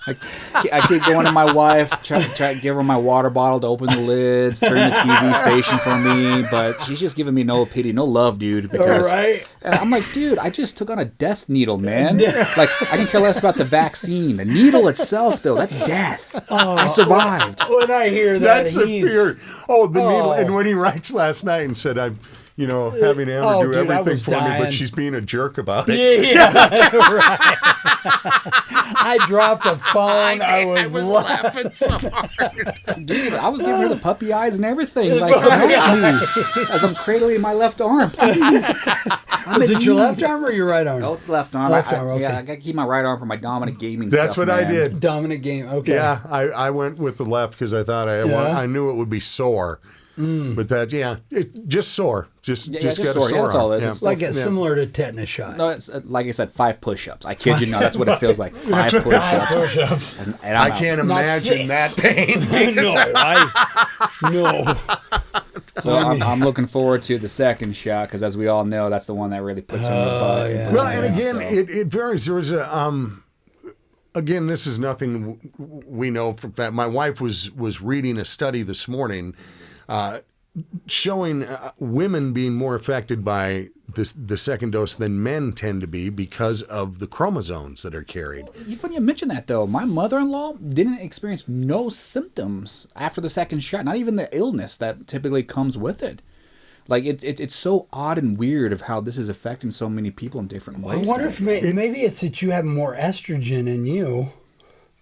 I keep going to my wife, try to give her my water bottle to open the lids, turn the TV station for me, but she's just giving me no pity, no love, dude. Because, right. And I'm like, dude, I just took on a death needle, man. Like, I can care less about the vaccine. The needle itself, though, that's death. I survived. When I hear that, That's the fear. Oh, the needle. And when he writes last night and said, I'm, having Amber do dude, I everything was for me, dying. but she's being a jerk about it. Yeah, right. I dropped the phone. I was laughing so hard. Dude, I was giving her the puppy eyes and everything. Like, help me. As I'm cradling my left arm. Is it your left arm or your right arm? Oh, it's the left arm. Left arm, okay. Yeah, I got to keep my right arm for my dominant gaming That's stuff, what I man. did. Dominant game. Okay. Yeah, I went with the left because I thought I knew it would be sore. But that's, just sore. Just got a sore. sore Yeah, that's all it is. arm. It's Like it's similar to tetanus shot. No, it's like I said, 5 push-ups. I kid you not. That's what it feels like. 5 push-ups. Push-ups. And I can't imagine that pain. No. So I'm looking forward to the second shot because, as we all know, that's the one that really puts her in the butt. yeah. Well, and again, it varies. There was a again, this is nothing we know from fact. My wife was reading a study this morning showing women being more affected by the second dose than men tend to be because of the chromosomes that are carried. Funny you mention that, though. My mother-in-law didn't experience no symptoms after the second shot, not even the illness that typically comes with it. Like, it's so odd and weird of how this is affecting so many people in different ways. I wonder if maybe it's that you have more estrogen in you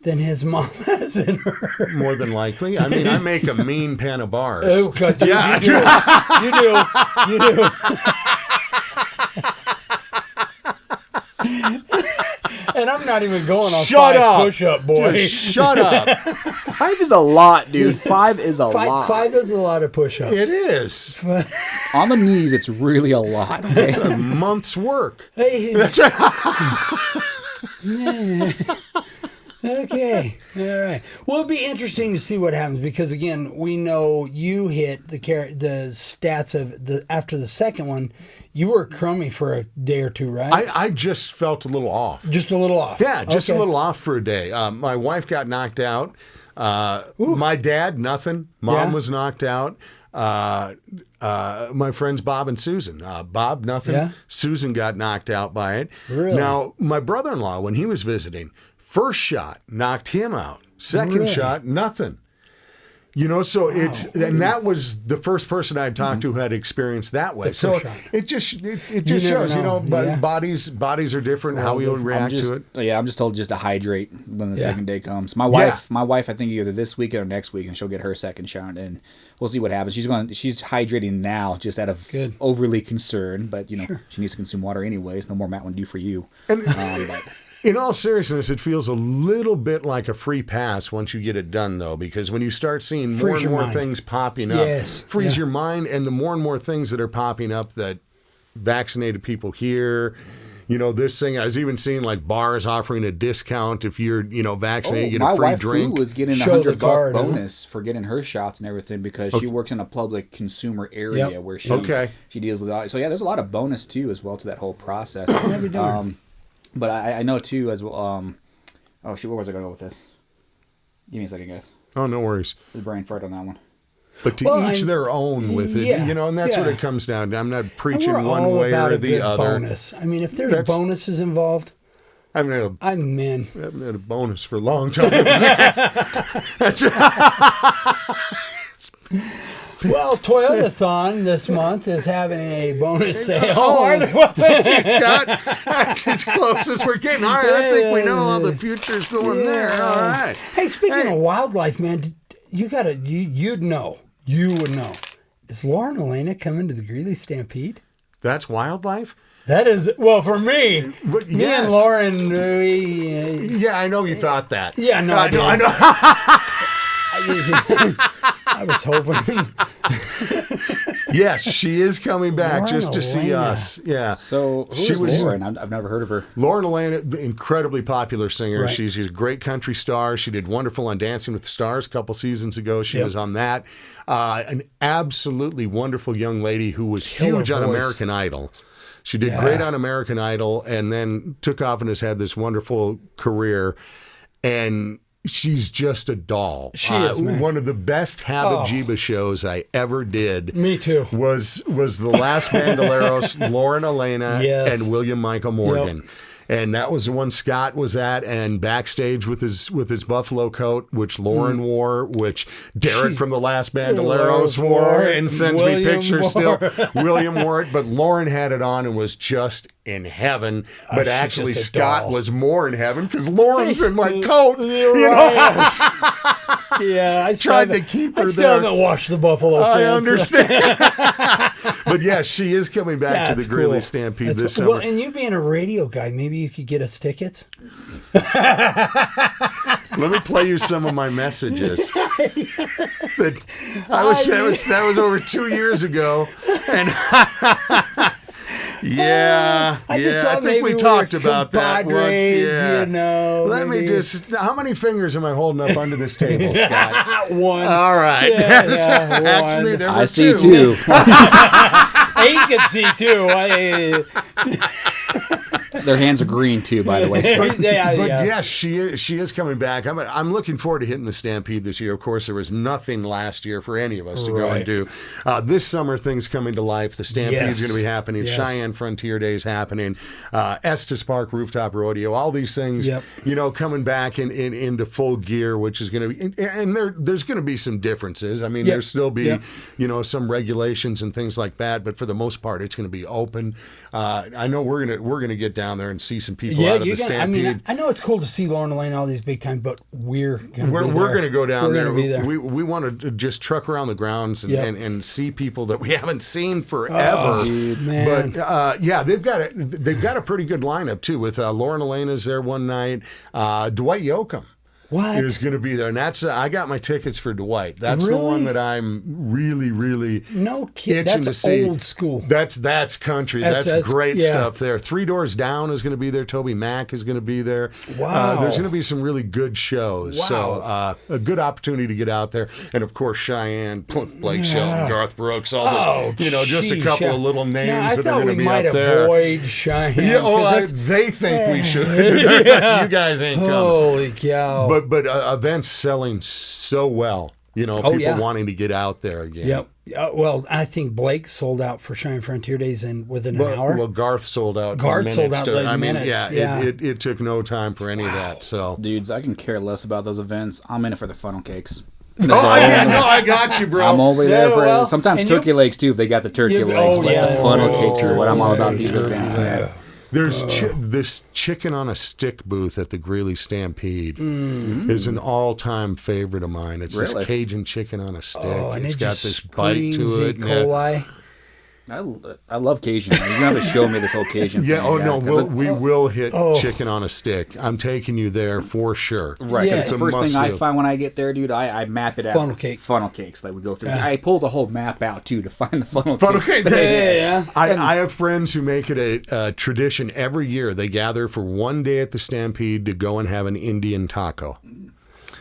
than his mom has in her. More than likely. I mean, I make a mean pan of bars. Oh, God, yeah. You do. And I'm not even going on 5 push-up, boy. Just shut up. 5 is a lot, dude. 5 is a lot. 5 is a lot of push-ups. It is. On the knees, it's really a lot. Okay? It's a month's work. Hey. Okay. All right. Well, it'll be interesting to see what happens because, again, we know you hit the stats of after the second one. You were crummy for a day or two, right? I just felt a little off. Just a little off. Yeah, just a little off for a day. My wife got knocked out. My dad, nothing. Mom was knocked out. My friends Bob and Susan. Bob, nothing. Yeah. Susan got knocked out by it. Really? Now, my brother-in-law, when he was visiting, first shot knocked him out. Second shot, nothing. So and that was the first person I'd talked to who had experienced that way. So it just shows, bodies are different, how we would react to it. Yeah, I'm just told just to hydrate when the second day comes. My wife, I think either this week or next week, and she'll get her second shot, and we'll see what happens. She's hydrating now, just out of overly concern, but she needs to consume water anyways. No more Matt would do for you. And, in all seriousness, it feels a little bit like a free pass once you get it done, though, because when you start seeing more and more things popping up, freeze your mind, and the more and more things that are popping up that vaccinated people hear, this thing, I was even seeing like bars offering a discount if you're, vaccinated, you get a free drink. My wife was getting $100 bonus for getting her shots and everything because she works in a public consumer area where she deals with all. So yeah, there's a lot of bonus too as well to that whole process. But I know too as well. Oh shoot, where was I going to go with this? Give me a second, guys. Oh, no worries. The brain fart on that one. But to each their own with it, yeah, and that's what yeah. it comes down to. I'm not And preaching we're one all way about or a the good other. bonus. I mean, if there's bonuses involved, I mean, I'm in. I haven't had a bonus for a long time. That's Well, Toyotathon this month is having a bonus sale. Oh, are they? Well, thank you, Scott. That's as close as we're getting. All right, I think we know how the future's going there. All right. Hey, speaking of wildlife, man, you would know. Is Laura and Elena coming to the Greeley Stampede? That's wildlife? That is, well, for me. But Me yes. and Lauren, we, Yeah, I know you thought that. yeah, no, I know. I was hoping. Yes, she is coming back Lauren just to see Elena. us. Yeah. So who She is was- Lauren? I've never heard of her. Lauren Elena, incredibly popular singer. Right. She's a great country star. She did wonderful on Dancing with the Stars a couple seasons ago. She Yep. was on that. An absolutely wonderful young lady who was Killer huge on voice. American Idol. She did great on American Idol and then took off and has had this wonderful career. And she's just a doll. She is, man. One of the best Habba-Jiba shows I ever did. Me too. Was the Last Bandoleros, Lauren Elena, Yes. and William Michael Morgan. And that was the one Scott was at, and backstage with his buffalo coat, which Lauren wore, which Derek from the Last Bandoleros wore, and sends me William pictures wore. still. William wore it, but Lauren had it on and was just in heaven. But she's actually, just a Scott doll. was more in heaven because Lauren's in my coat. You're You know? right. Yeah, I Tried to keep her I still there. haven't watched the Buffalo I since. understand. But yeah, she is coming back to That's the Greeley cool. Stampede That's this cool. summer. Well, and you being a radio guy, maybe you could get us tickets. Let me play you some of my messages. That was over 2 years ago, and yeah, I just I thought think we maybe talked were about that once. compadres, Yeah. you know, Let me maybe- just. How many fingers am I holding up under this table, Scott? One. All right. Yeah, one. Actually, there were I see two. two. He can see too. Their hands are green too, by the way. Scott. Yeah, But yeah. yes, she is coming back. I'm looking forward to hitting the Stampede this year. Of course, there was nothing last year for any of us to go and Right. do. This summer, things coming to life. The Stampede is Yes. going to be happening. Yes. Cheyenne Frontier Day is happening. Estes Park Rooftop Rodeo. All these things, Yep. coming back into full gear, which is going to be. And there's going to be some differences. I mean, Yep. there'll still be, Yep. some regulations and things like that. But for the most part, it's going to be open. I know we're gonna get down there and see some people out of the you're gonna, I Stampede. mean, I know it's cool to see Lauren Elaine all these big time, but we're gonna We're going to go down We're there. gonna be there. We want to just truck around the grounds and, Yep. and see people that we haven't seen forever. Oh, man. But they've got a pretty good lineup too. With Lauren Elena's there one night. Dwight Yoakam What? is going to be there, and that's I got my tickets for Dwight. That's the Really? one that I'm really No kid. itching That's to see. old school. That's country. That's great yeah. stuff there. Three Doors Down is going to be there. Toby Mac is going to be there. Wow. There's going to be some really good shows. Wow. So a good opportunity to get out there. And of course, Cheyenne, Blake Shelton, Garth Brooks, all the, just a geez, couple yeah. of little No, names I that are thought going to we be might out there. avoid Cheyenne. Yeah, 'cause they think we should. You guys ain't coming. Holy cow. But events selling so well. People yeah. wanting to get out there again. Yep. Well, I think Blake sold out for Cheyenne Frontier Days within an hour. Well, Garth sold out. Garth in sold minutes out to- in I mean, minutes, yeah, yeah. It took no time for any of that. So. Dudes, I can care less about those events. I'm in it for the funnel cakes. I got you, bro. I'm only there Yeah, for well, sometimes and turkey legs too if they got the turkey legs. But the funnel cakes are what I'm all about these events, man. There's this chicken on a stick booth at the Greeley Stampede is an all-time favorite of mine. It's this Really? Cajun chicken on a stick. and It's it got just this bite to screams it. E. coli. I love Cajun. You're gonna have to show me this whole Cajun Yeah. thing. Oh no, 'cause we will hit chicken on a stick. I'm taking you there for sure. Right. Yeah. It's the a first thing I must-do. find when I get there, dude, I map it out. Funnel cake. Funnel cakes. Like we go through. I pulled the whole map out too to find the funnel Funnel cakes. cake. Yeah. I have friends who make it a tradition every year. They gather for one day at the Stampede to go and have an Indian taco.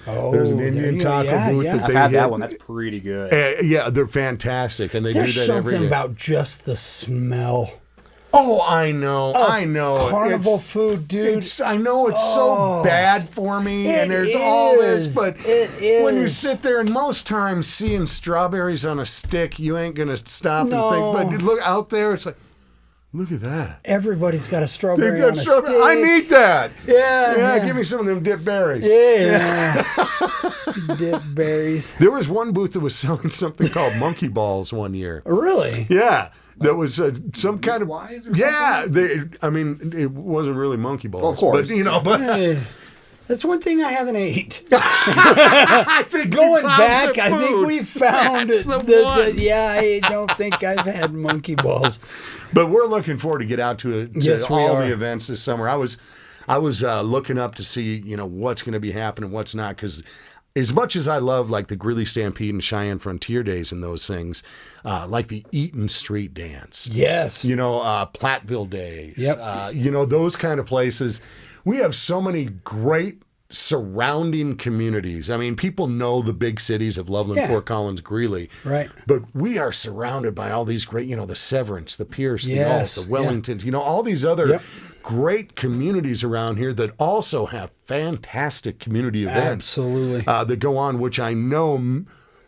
Oh, There's an there Indian you go. taco Yeah, booth yeah. that I've they had hit. that one. That's pretty good. Yeah, they're fantastic, and they There's do that every something day. about just the smell Oh, I know. Carnival food, dude. I know it's so bad for me, and there's all this, but when you sit there and most times seeing strawberries on a stick, you ain't going to stop and think. But look out there, it's like, look at that. Everybody's got a strawberry on a stick. I need that. Yeah. Give me some of them dip berries. Yeah. Dip berries. There was one booth that was selling something called monkey balls one year. Really? Yeah. That was some kind of Wise or yeah. It wasn't really monkey balls, of course. but Hey, that's one thing I haven't ate. I think Going we found back, the I think food. we found That's the one. yeah. I don't think I've had monkey balls. But we're looking forward to get out to Yes, we all are. the events this summer. I was looking up to see what's going to be happening, what's not, because as much as I love like the Greeley Stampede and Cheyenne Frontier Days and those things, like the Eaton Street Dance, Yes. Platteville Days, Yep. Those kind of places. We have so many great surrounding communities. I mean, people know the big cities of Loveland, Yeah. Fort Collins, Greeley. Right. But we are surrounded by all these great, the Severance, the Pierce, Yes. the Galt, the Wellingtons, all these other Yep. great communities around here that also have fantastic community events Absolutely. that go on, which I know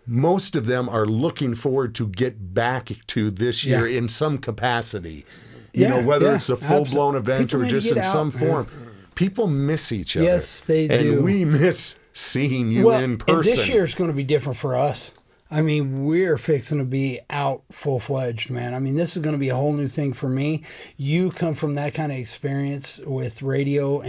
most of them are looking forward to get back to this year in some capacity. Whether it's a full-blown event People or need to just get in out, some man. form. People miss each other. Yes, they and do. And we miss seeing you in person. And this year's going to be different for us. I mean, we're fixing to be out full-fledged, man. I mean, this is going to be a whole new thing for me. You come from that kind of experience with radio,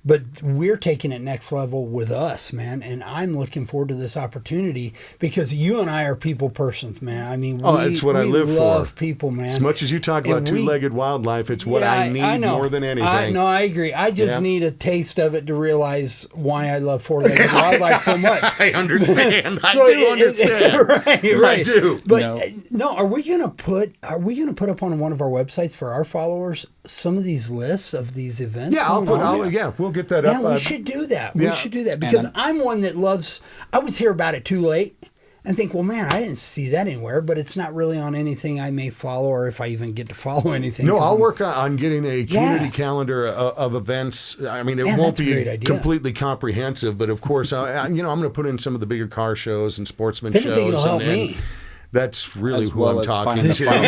but we're taking it next level with us, man. And I'm looking forward to this opportunity because you and I are people persons, man. I mean, it's what I live love for. People, man. As much as you talk about two-legged wildlife, it's what I need know. more than anything. I agree. I just need a taste of it to realize why I love four-legged wildlife so much. I understand. So I do understand. Right. I do. But no, are we gonna put up on one of our websites for our followers some of these lists of these events? Yeah, we'll get that up. Yeah, we should do that. We should do that because I'm one that loves. I always hear about it too late and think, well, man, I didn't see that anywhere, but it's not really on anything I may follow or if I even get to follow anything. No, I'll work on getting a community calendar of events. I mean, it won't be completely comprehensive, but of course, I'm going to put in some of the bigger car shows and sportsman If anything, shows. it'll help me. That's really As who well I'm as talking finding to. the final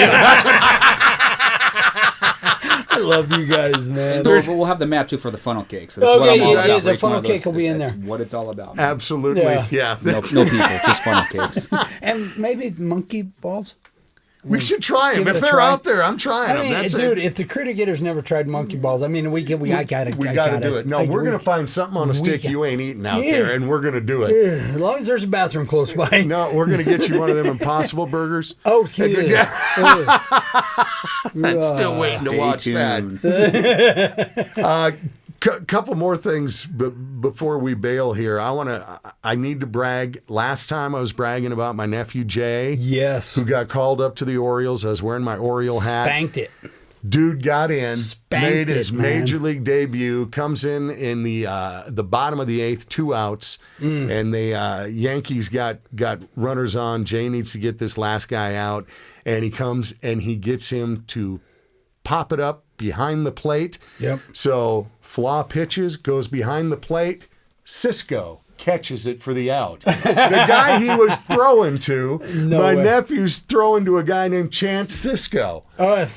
I love you guys, man. But we'll have the map too for the funnel cake. So that's Okay, what I'm all yeah, about. the Each one funnel of those, cake will be in that's there. what it's all about. Absolutely. Yeah. No people, just funnel cakes. And maybe monkey balls. We should try them. give it If a they're try. out there, I'm trying I mean, them. That's dude, it. if the critter getters never tried monkey balls, I mean, we got to do it. No, we're going to find something on a stick you ain't eating out there, and we're going to do it. As long as there's a bathroom close by. No, we're going to get you one of them Impossible Burgers. Oh, yeah. I'm still waiting to watch that. Couple more things before we bail here. I need to brag. Last time I was bragging about my nephew Jay. Yes. Who got called up to the Orioles. I was wearing my Oriole hat. Spanked it. Dude got in, made his man. major league debut, comes in the bottom of the eighth, 2 outs, and the Yankees got runners on. Jay needs to get this last guy out, and he comes and he gets him to pop it up behind the plate. Yep. So Flaw pitches, goes behind the plate. Cisco catches it for the out. The guy he was throwing to, my nephew's throwing to a guy named Chance Cisco,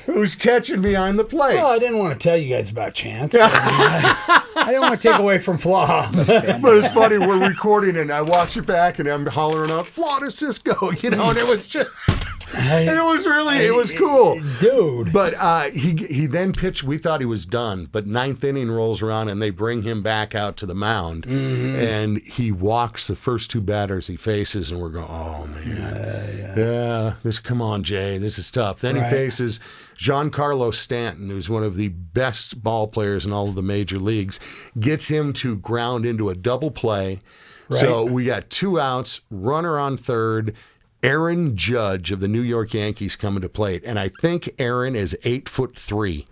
who's catching behind the plate. Well, I didn't want to tell you guys about Chance. I didn't want to take away from Flaw. But it's funny, we're recording and I watch it back and I'm hollering out, Flaw to Cisco, and it was just... it was cool. Dude. But he then pitched, we thought he was done, but 9th inning rolls around and they bring him back out to the mound. And he walks the first 2 batters he faces and we're going, oh, man. Come on, Jay, this is tough. Then he faces Giancarlo Stanton, who's one of the best ball players in all of the major leagues, gets him to ground into a double play. Right. So we got 2 outs, runner on third, Aaron Judge of the New York Yankees coming to plate, and I think Aaron is 8'3".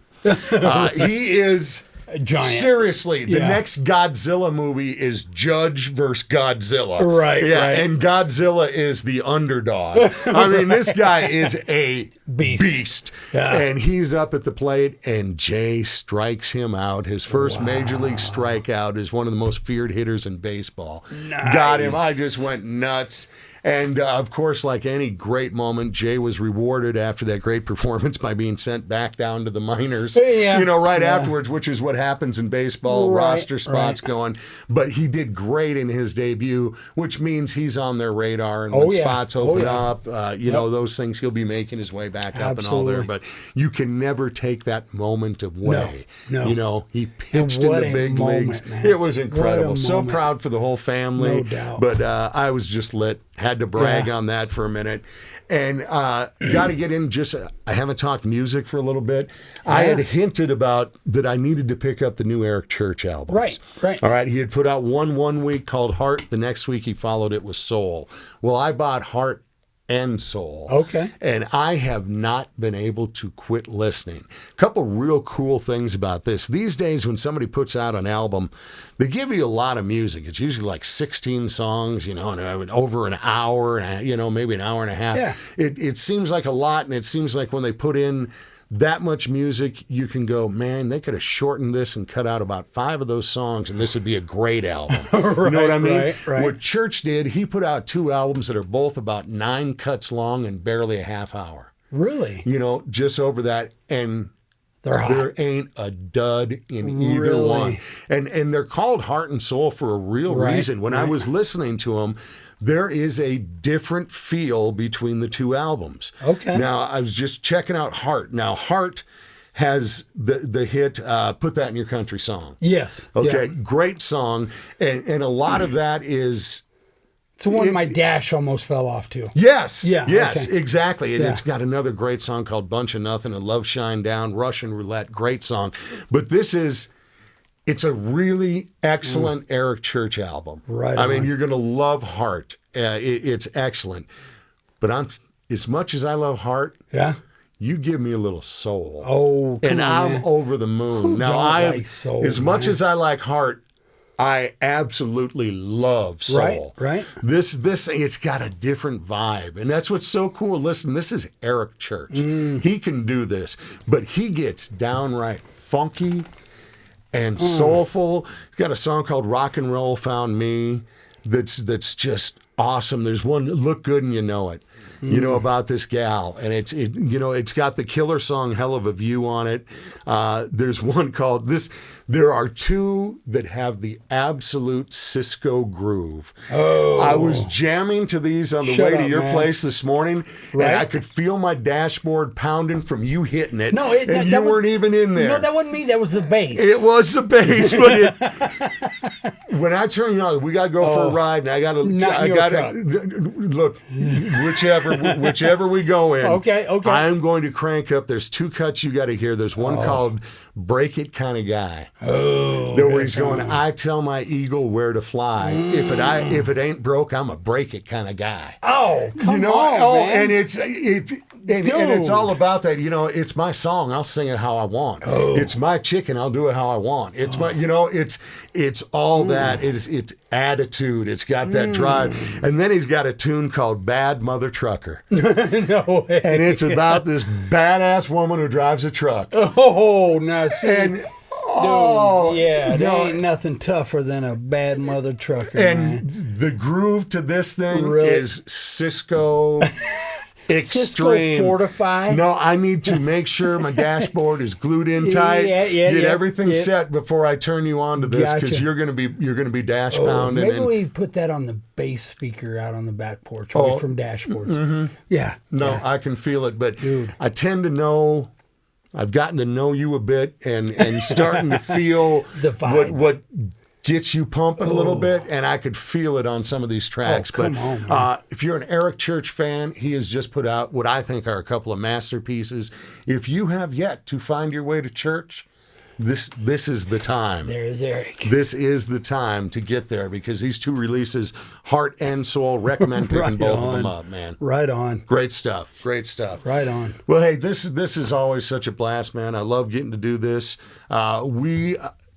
He is giant. Seriously, the next Godzilla movie is Judge versus Godzilla. Right, yeah, right. and Godzilla is the underdog. I mean, this guy is a beast. Yeah. And he's up at the plate, and Jay strikes him out. His first major league strikeout is one of the most feared hitters in baseball. Nice. Got him. I just went nuts. And, of course, like any great moment, Jay was rewarded after that great performance by being sent back down to the minors, right afterwards, which is what happens in baseball, roster spots going. But he did great in his debut, which means he's on their radar. And when spots open up, those things, he'll be making his way back up and all there. But you can never take that moment away. No. He pitched in the big leagues. Man. It was incredible. So moment. proud for the whole family. No doubt. But I was just lit. Had to brag on that for a minute. And got to get in I haven't talked music for a little bit. I had hinted about that I needed to pick up the new Eric Church albums. Right. All right. He had put out one week called Heart. The next week he followed it with Soul. Well, I bought Heart and Soul. Okay. And I have not been able to quit listening. A couple real cool things about this. These days when somebody puts out an album, they give you a lot of music. It's usually like 16 songs, and over an hour, maybe an hour and a half. Yeah. It seems like a lot, and it seems like when they put in that much music, you can go, man, they could have shortened this and cut out about 5 of those songs, and this would be a great album. You know what I mean? Right. What Church did, he put out 2 albums that are both about 9 cuts long and barely a half hour. Really? Just over that, and there ain't a dud in either one. And they're called Heart and Soul for a real reason. When I was listening to them, there is a different feel between the 2 albums. Okay. Now, I was just checking out Heart. Now, Heart has the hit, Put That in Your Country Song. Yes. Okay, great song. And a lot of that is... It's the one my dash almost fell off to. Yes. Yeah. Yes, okay. exactly. And it's got another great song called Bunch of Nothing and Love Shine Down, Russian Roulette, great song. But it's a really excellent Eric Church album. Right. I mean, you're going to love Heart. It's excellent. But as much as I love Heart, you give me a little Soul. Oh, come and on, I'm man. over the moon. Who Now, don't like Soul, as much man? as I like Heart, I absolutely love Soul. Right. This it's got a different vibe, and that's what's so cool. Listen, this is Eric Church. He can do this, but he gets downright funky and soulful. He's got a song called Rock and Roll Found Me that's just awesome. There's one, Look Good and You Know It. About this gal, and it's got the killer song Hell of a View on it. There's one called this. There are 2 that have the absolute Cisco groove. Oh. I was jamming to these on the way to your place this morning, and I could feel my dashboard pounding from you hitting it. No, and you weren't even in there. No, that wasn't me. That was the bass. It was the bass, but when I turn, we got to go for a ride, and I got to look, whichever we go in. Okay. I'm going to crank up. There's 2 cuts you got to hear. There's one called Break It Kind of Guy. Oh. Where he's going, I tell my eagle where to fly. If it ain't broke, I'm a break it kind of guy. Oh, come on, man. And it's all about that. It's my song. I'll sing it how I want. Oh. It's my chicken. I'll do it how I want. It's my, it's all that. It's attitude. It's got that drive. And then he's got a tune called Bad Mother Trucker. No way. And it's about this badass woman who drives a truck. Oh, now see. And there ain't nothing tougher than a bad mother trucker. And man. the groove to this thing is Cisco Extreme. Cisco Fortify. No, I need to make sure my dashboard is glued in tight. Get everything set before I turn you on to this, because you're gonna be dash pounding. Maybe we put that on the bass speaker out on the back porch away from dashboards. Mm-hmm. Yeah. No, yeah. I can feel it, but Dude. I tend to know. I've gotten to know you a bit and starting to feel the vibe. What gets you pumping a little bit, and I could feel it on some of these tracks. Come on, if you're an Eric Church fan, he has just put out what I think are a couple of masterpieces. If you have yet to find your way to church, this is the time. There's Eric. This is the time to get there, because these 2 releases, Heart and Soul, recommend picking both of them up, man. Right on. Great stuff. Great stuff. Right on. Well, hey, this is always such a blast, man. I love getting to do this.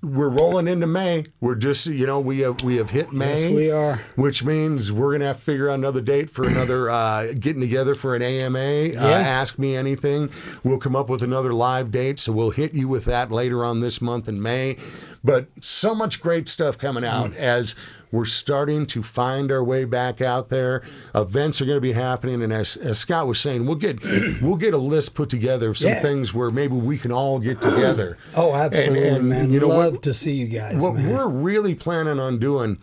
we're rolling into May. We're just, we have hit May. Yes, we are. Which means we're going to have to figure out another date for another getting together for an AMA. Ask Me Anything. We'll come up with another live date, so we'll hit you with that later on this month in May. But so much great stuff coming out as we're starting to find our way back out there. Events are going to be happening, and as Scott was saying, we'll get a list put together of some things where maybe we can all get together. Oh, absolutely, man. Love to see you guys. What man. we're really planning on doing,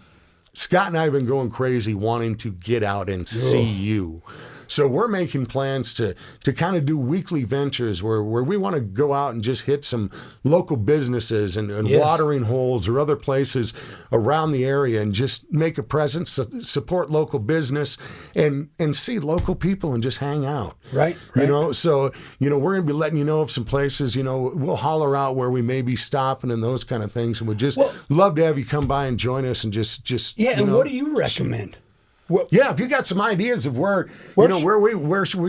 Scott and I have been going crazy wanting to get out and see you. So we're making plans to kind of do weekly ventures where we want to go out and just hit some local businesses and watering holes or other places around the area and just make a presence, support local business, and see local people and just hang out. Right. So, we're going to be letting you know of some places, we'll holler out where we may be stopping and those kind of things. And we'd just love to have you come by and join us and just Yeah, and what do you recommend? If you got some ideas of where we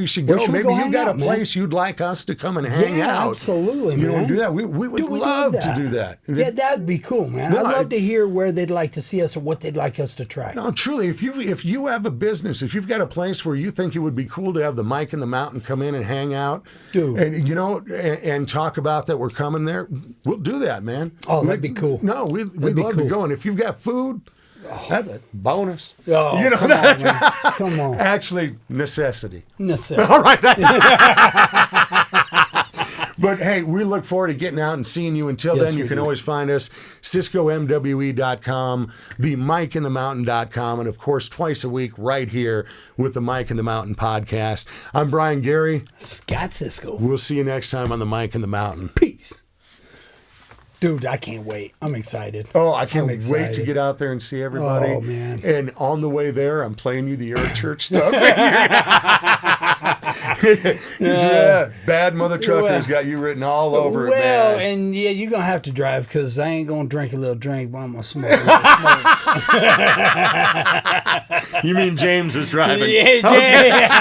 should go, maybe you got a place you'd like us to come and hang out. Absolutely, man. Do that. We would love to do that. Yeah, that'd be cool, man. I'd love to hear where they'd like to see us or what they'd like us to try. No, truly, if you have a business, if you've got a place where you think it would be cool to have the Mike in the Mountain come in and hang out, and and talk about that we're coming there, we'll do that, man. Oh, that'd be cool. No, we'd love to go. And if you've got food, that's a bonus. Oh, come on. Actually, necessity. All right. But hey, we look forward to getting out and seeing you. Until then, you can always find us CiscoMWE.com, the MikeInTheMountain.com, and of course, twice a week right here with the Mike in the Mountain podcast. I'm Brian Gary. Scott Cisco. We'll see you next time on the Mike in the Mountain. Peace. Dude, I can't wait. I'm excited. Oh, I can't wait to get out there and see everybody. Oh, man. And on the way there, I'm playing you the Earth Church stuff. Bad Mother Trucker's got you written all over it, man. Well, and you're going to have to drive because I ain't going to drink a little drink, but I'm going to smoke a little smoke. You mean James is driving? Yeah, James.